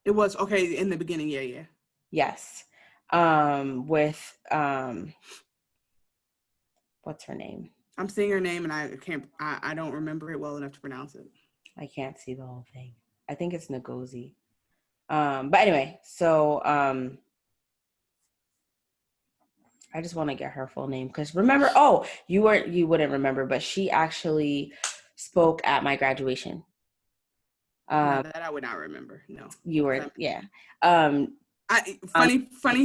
It was okay in the beginning, yeah. Yes. With what's her name? I'm seeing her name and I don't remember it well enough to pronounce it. I can't see the whole thing. I think it's Ngozi. But anyway, so I just want to get her full name because remember, you wouldn't remember, but she actually spoke at my graduation. That I would not remember. No. You were, yeah. Funny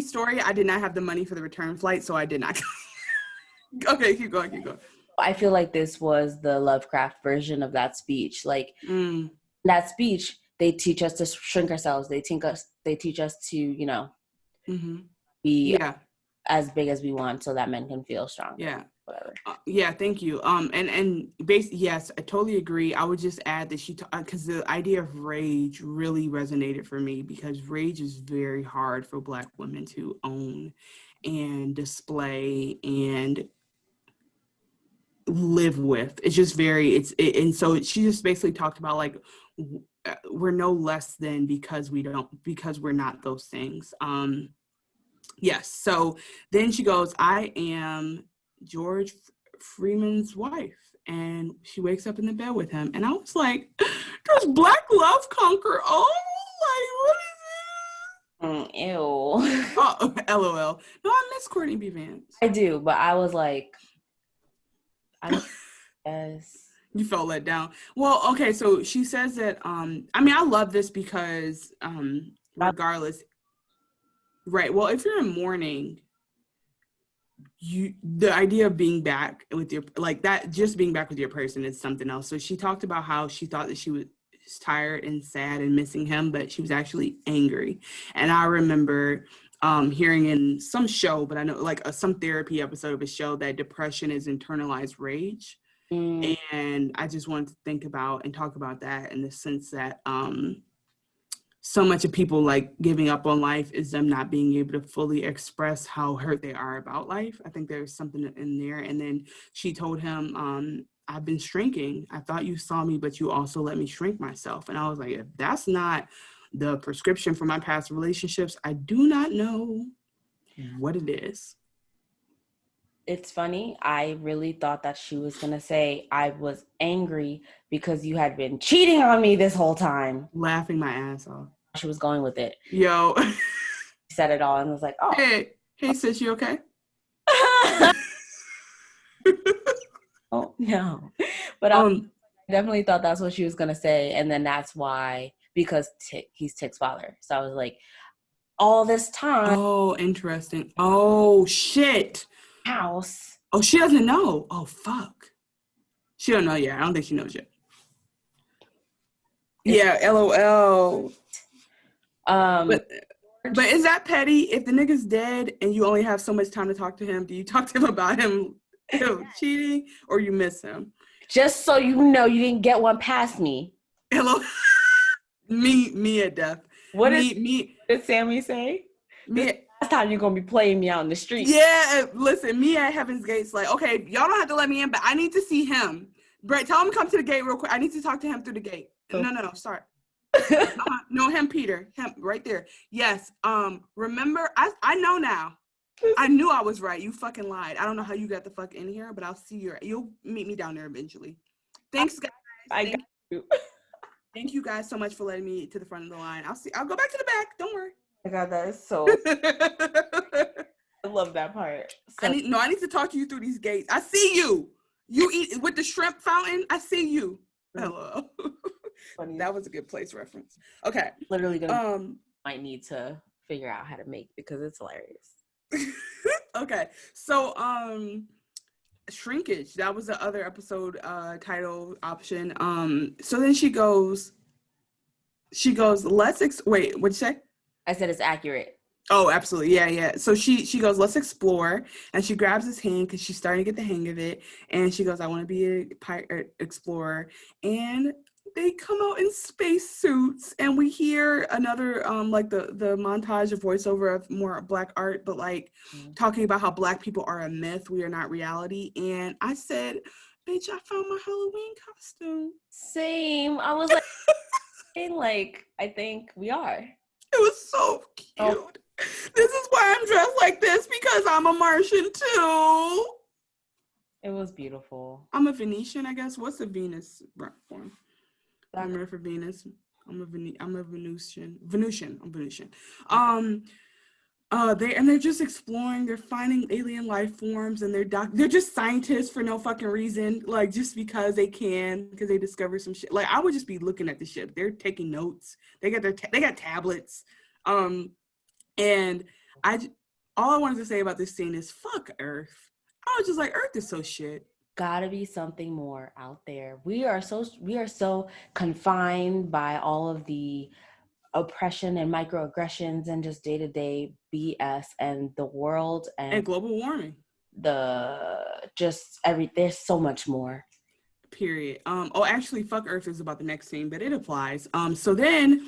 story. I did not have the money for the return flight, so I did not. Okay, keep going. I feel like this was the Lovecraft version of that speech. Like that speech, they teach us to shrink ourselves. They teach us to, be as big as we want so that men can feel strong. Yeah. Whatever. Thank you. Yes, I totally agree. I would just add that because the idea of rage really resonated for me because rage is very hard for Black women to own and display and live with. It's just and so she just basically talked about like we're no less than because we're not those things. Yes. So then she goes, I am George Freeman's wife, and she wakes up in the bed with him, and I was like, does Black love conquer all? Like, what is it? Ew. Oh, LOL. No, I miss Courtney B. Vance. I do, but I was like, yes. You felt let down. Well, okay, so she says that, I love this because, regardless, right, well, if you're in mourning, the idea of being back with your, like that, just being back with your person is something else. So she talked about how she thought that tired and sad and missing him, but she was actually angry. And I remember hearing in some show, but I know like some therapy episode of a show, that depression is internalized rage. And I just wanted to think about and talk about that in the sense that so much of people like giving up on life is them not being able to fully express how hurt they are about life. I think there's something in there. And then she told him, I've been shrinking. I thought you saw me, but you also let me shrink myself. And I was like, if that's not the prescription for my past relationships, I do not know what it is. It's funny. I really thought that she was going to say, I was angry because you had been cheating on me this whole time. Laughing my ass off. She was going with it. Yo. She said it all and was like, oh. Hey, sis, you okay? Oh, no. But I definitely thought that's what she was going to say. And then that's why, because he's Tick's father. So I was like, all this time. Oh, interesting. Oh, shit. House. Oh, she doesn't know. Oh, fuck. She don't know yet. I don't think she knows yet. Yeah, LOL. But is that petty? If the nigga's dead and you only have so much time to talk to him, do you talk to him about him cheating, or you miss him? Just so you know, you didn't get one past me. Hello. me at death. What did Sammy say? Last time you're gonna be playing me out in the street. Yeah, listen, me at Heaven's Gate's like, okay, y'all don't have to let me in, but I need to see him. Brett, tell him to come to the gate real quick. I need to talk to him through the gate. Oh. No, sorry. No, him, Peter. Him, right there. Yes. Remember, I know now. I knew I was right. You fucking lied. I don't know how you got the fuck in here, but I'll see you. You'll meet me down there eventually. Thanks, guys. I got you. Thank you guys so much for letting me to the front of the line. I'll go back to the back. Don't worry. Oh my God, that is so. I love that part. So, I need to talk to you through these gates. I see you. You eat with the shrimp fountain. I see you. Hello. Funny. That was a good place reference. Okay. Literally might need to figure out how to make, because it's hilarious. Okay. So Shrinkage, that was the other episode title option. So then she goes, wait, what'd you say? I said it's accurate. Oh, absolutely. Yeah. So she goes, let's explore. And she grabs his hand because she's starting to get the hang of it. And she goes, I want to be a pirate explorer. And they come out in space suits, and we hear another like the montage of voiceover of more Black art, but like talking about how Black people are a myth, we are not reality. And I said, bitch, I found my Halloween costume. Same. I was like, like, I think we are. It was so cute. Oh. This is why I'm dressed like this, because I'm a Martian too. It was beautiful. I'm a Venetian, I guess. What's a Venus form? I'm ready for Venus. I'm a Venusian. I'm Venusian. They're just exploring. They're finding alien life forms, and they're just scientists for no fucking reason, like just because they can, because they discover some shit. Like I would just be looking at the ship. They're taking notes. They got tablets. And all I wanted to say about this scene is fuck Earth. I was just like, Earth is so shit. Gotta be something more out there. We are so confined by all of the oppression and microaggressions and just day-to-day BS and the world and global warming. There's so much more. Period. Actually, fuck Earth is about the next scene, but it applies. So then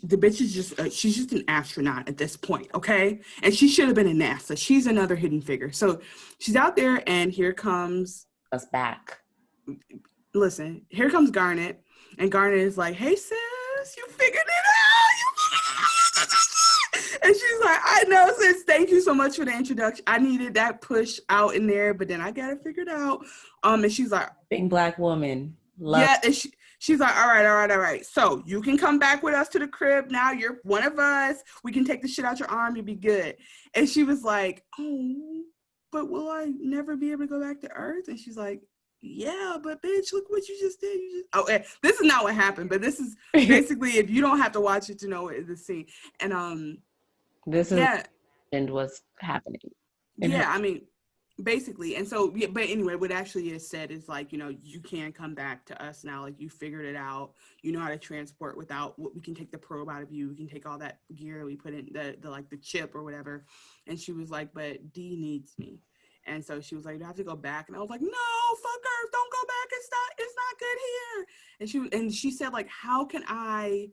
the bitch is she's just an astronaut at this point, okay? And she should have been in NASA. She's another hidden figure. So she's out there, and here comes us back. Listen, here comes Garnet, and Garnet is like, hey sis, you figured it out. And she's like, I know, sis, thank you so much for the introduction. I needed that push out in there, but then I got it figured out. And she's like, big Black woman. Yeah, and she's like, all right. So you can come back with us to the crib now. You're one of us. We can take the shit out your arm. You'll be good. And she was like, oh, but will I never be able to go back to Earth? And she's like, yeah, but bitch, look what you just did. This is not what happened, but this is basically, if you don't have to watch it to know it, the scene. And this is and what's happening. Yeah, I mean, Basically. And so, yeah, but anyway, what actually is said is like, you know, you can come back to us now. Like, you figured it out. You know how to transport without what we can take the probe out of you. We can take all that gear we put in the like the chip or whatever. And she was like, but D needs me. And so she was like, do I have to go back? And I was like, no, fuck Earth, don't go back. It's not good here. And she said, like, how can I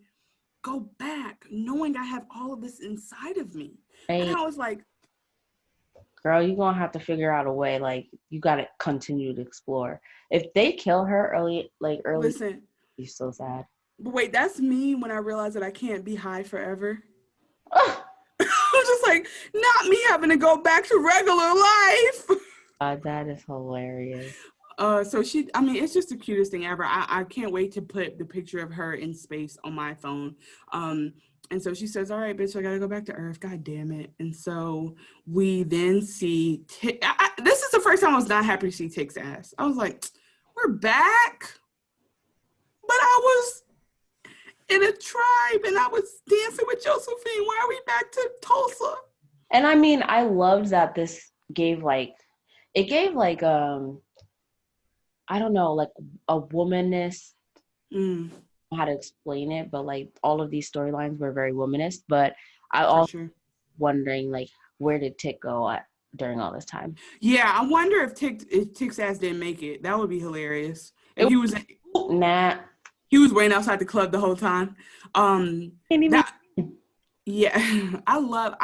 go back knowing I have all of this inside of me? And Hey, I was like, girl, you're gonna have to figure out a way. Like, you gotta continue to explore. If they kill her early, listen, you're so sad. but wait, that's me when I realized that I can't be high forever. I was just like, not me having to go back to regular life. That is hilarious. So I mean, it's just the cutest thing ever. I can't wait to put the picture of her in space on my phone. And so she says, all right, bitch, I gotta go back to Earth. God damn it. And so we then see, this is the first time I was not happy to see Tick's ass. I was like, we're back? But I was in a tribe and I was dancing with Josephine. Why are we back to Tulsa? And I mean, I loved that this gave like, I don't know, like a womanist, how to explain it, but like all of these storylines were very womanist. But I also wondering, like, where did Tick go during all this time? Yeah, I wonder if Tick's ass didn't make it. That would be hilarious. If he was he was waiting outside the club the whole time. Yeah, I love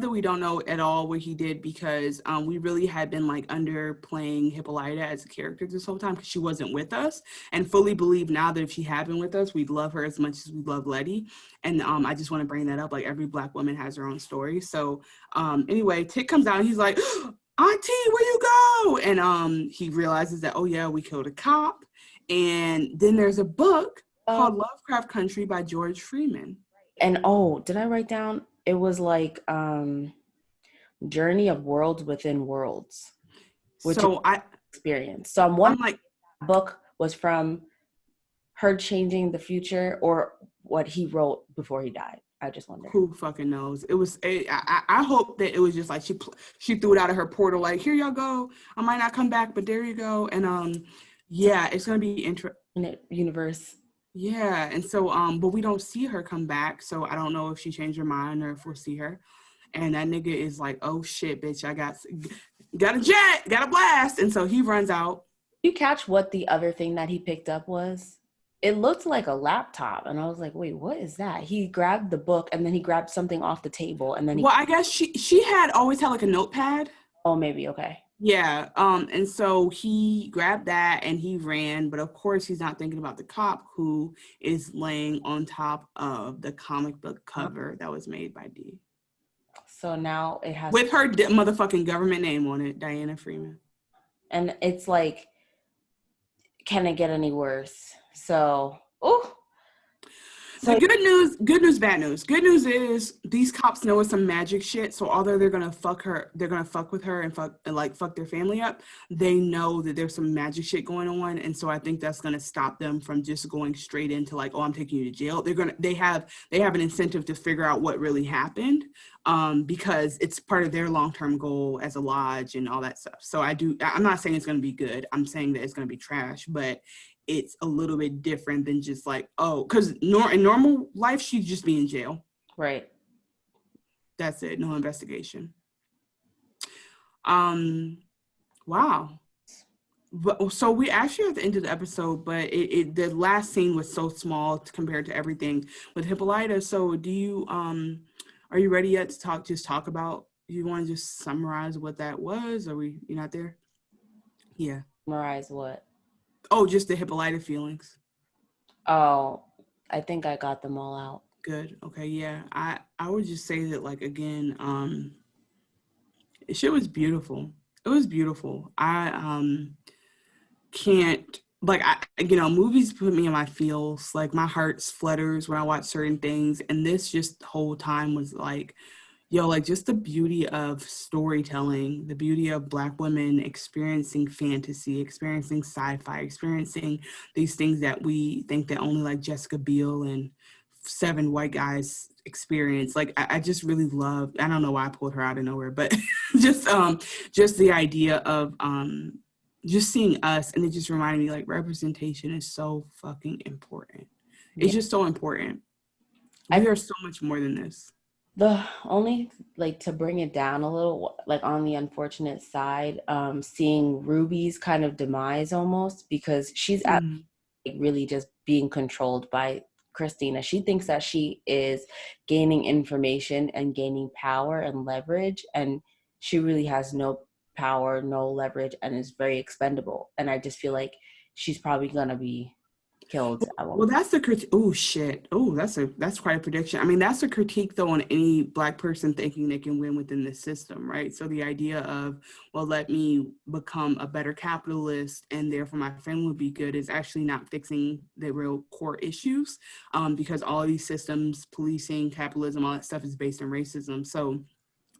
that we don't know at all what he did, because we really had been like underplaying Hippolyta as a character this whole time because she wasn't with us, and fully believe now that if she had been with us, we'd love her as much as we love Letty. And I just want to bring that up. Like, every Black woman has her own story. So anyway, Tick comes out and he's like, Auntie, where you go? And he realizes that, oh yeah, we killed a cop. And then there's a book called Lovecraft Country by George Freeman. And did I write down? It was like Journey of Worlds Within Worlds, which experience. So I'm wondering, like, book was from her changing the future or what he wrote before he died. I just wonder. Who fucking knows? It was. I hope that it was just like she threw it out of her portal. Like, here y'all go. I might not come back, but there you go. And yeah, it's gonna be interesting. Universe. Yeah, and so but we don't see her come back, so I don't know if she changed her mind or if we'll see her. And that nigga is like, oh shit, bitch, I got a jet, got a blast. And so he runs out. You catch what the other thing that he picked up was? It looked like a laptop, and I was like, wait, what is that? He grabbed the book, and then he grabbed something off the table, and then well, I guess she had always had like a notepad. Oh, maybe, okay. Yeah, and so he grabbed that and he ran, but of course he's not thinking about the cop who is laying on top of the comic book cover that was made by D. So now it has with her motherfucking government name on it, Diana Freeman. And it's like, can it get any worse? So, So good news, bad news. Good news is these cops know it's some magic shit. So although they're gonna fuck with her and fuck their family up, they know that there's some magic shit going on, and so I think that's gonna stop them from just going straight into like, oh, I'm taking you to jail. They have an incentive to figure out what really happened, because it's part of their long-term goal as a lodge and all that stuff. So I'm not saying it's gonna be good. I'm saying that it's gonna be trash, but it's a little bit different than just like, oh, because in normal life, she'd just be in jail. Right. That's it. No investigation. Wow. So we actually at the end of the episode, but the last scene was so small compared to everything with Hippolyta. So do you, are you ready yet to talk about, you want to just summarize what that was? You're not there? Yeah. Summarize what? Oh, just the Hippolyta feelings. Oh, I think I got them all out. Good. Okay. Yeah. I would just say that, like, again, shit was beautiful. It was beautiful. I can't, like, movies put me in my feels. Like, my heart flutters when I watch certain things, and this just the whole time was like, yo, like, just the beauty of storytelling, the beauty of Black women experiencing fantasy, experiencing sci-fi, experiencing these things that we think that only like Jessica Biel and 7 white guys experience. Like I just really love, I don't know why I pulled her out of nowhere, but just the idea of just seeing us, and it just reminded me like representation is so fucking important. It's just so important. We are so much more than this. The only, like, to bring it down a little, like on the unfortunate side, seeing Ruby's kind of demise almost, because she's at like, really just being controlled by Christina. She thinks that she is gaining information and gaining power and leverage, and she really has no power, no leverage, and is very expendable. And I just feel like she's probably gonna be killed at one Well, point. that's the critique. Oh shit. Oh, that's quite a prediction. I mean, that's a critique though on any Black person thinking they can win within the system, right? So the idea of, well, let me become a better capitalist and therefore my family will be good is actually not fixing the real core issues, because all these systems, policing, capitalism, all that stuff is based on racism. So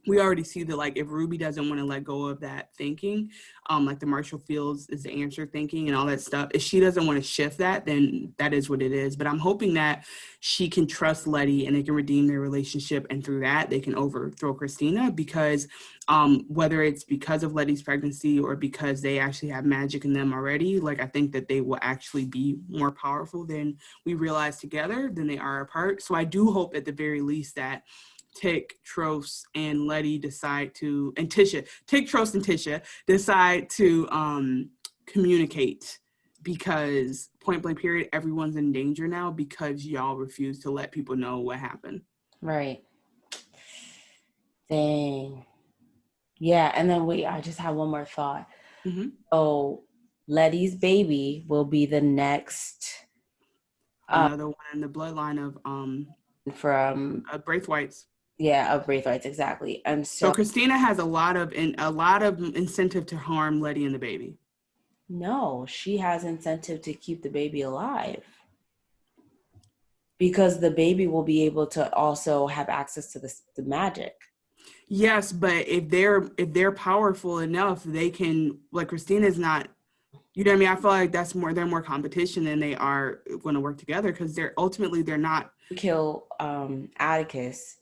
we already see that, like, if Ruby doesn't want to let go of that thinking, like the Marshall Fields is the answer thinking and all that stuff, if she doesn't want to shift that, then that is what it is. But I'm hoping that she can trust Letty and they can redeem their relationship, and through that they can overthrow Christina, because whether it's because of Letty's pregnancy or because they actually have magic in them already, like I think that they will actually be more powerful than we realize together than they are apart. So I do hope at the very least that Tick, Tros, and Letty decide to, and Tisha, Tick, Tros, and Tisha decide to communicate, because point blank period, everyone's in danger now because y'all refuse to let people know what happened. Right. Dang. Yeah, and then I just have one more thought. So Letty's baby will be the next another one in the bloodline of from Braithwaites. Yeah, of Braithwaites, exactly. And so Christina has a lot of incentive to harm Letty and the baby. No, she has incentive to keep the baby alive, because the baby will be able to also have access to the magic. Yes, but if they're powerful enough, they can, like, Christina's not, you know what I mean? I feel like they're more competition than they are going to work together, because they're not. Kill Atticus.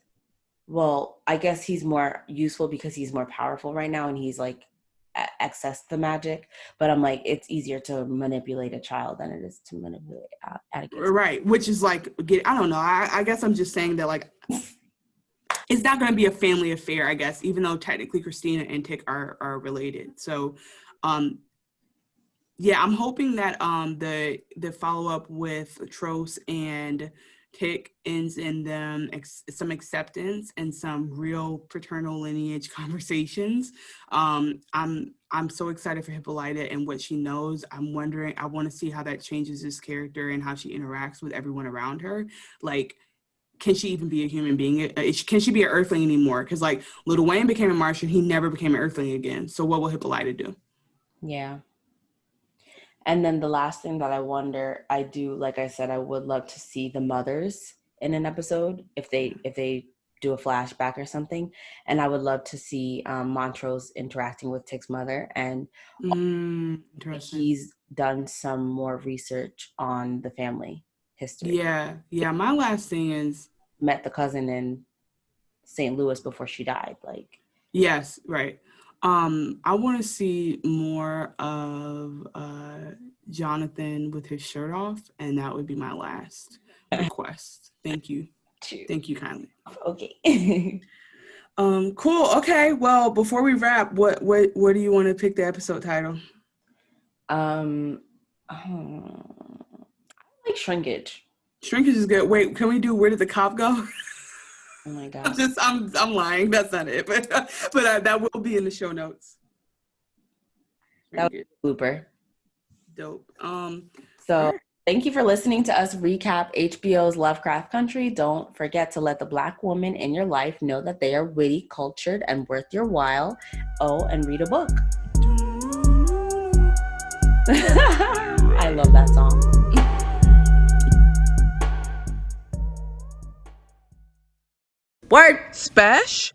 Well, I guess he's more useful because he's more powerful right now and he's like access the magic. But I'm like, it's easier to manipulate a child than it is to manipulate Atticus. Right, which is like, I don't know. I guess I'm just saying that, like, it's not going to be a family affair, I guess, even though technically Christina and Tick are related. So, yeah, I'm hoping that the follow-up with Tros and Tick ends in them some acceptance and some real paternal lineage conversations. I'm so excited for Hippolyta and what she knows. I want to see how that changes this character and how she interacts with everyone around her. Like, can she even be a human being? Can she be an Earthling anymore? Because, like, Lil Wayne became a Martian, he never became an Earthling again. So what will Hippolyta do? Yeah. And then the last thing that I wonder, like I said, I would love to see the mothers in an episode if they do a flashback or something. And I would love to see Montrose interacting with Tick's mother, and he's done some more research on the family history. Yeah. My last thing is met the cousin in St. Louis before she died. Like, yes, right. I want to see more of Jonathan with his shirt off, and that would be my last request. Thank you. Thank you kindly. Okay. Cool. Okay. Well, before we wrap, what do you want to pick the episode title? I like Shrinkage. Shrinkage is good. Wait, can we do Where Did the Cop Go? Oh my god. I'm lying. That's not it. But that will be in the show notes. That was a blooper. Dope. So thank you for listening to us recap HBO's Lovecraft Country. Don't forget to let the Black woman in your life know that they are witty, cultured, and worth your while. Oh, and read a book. I love that song. Word. Spesh.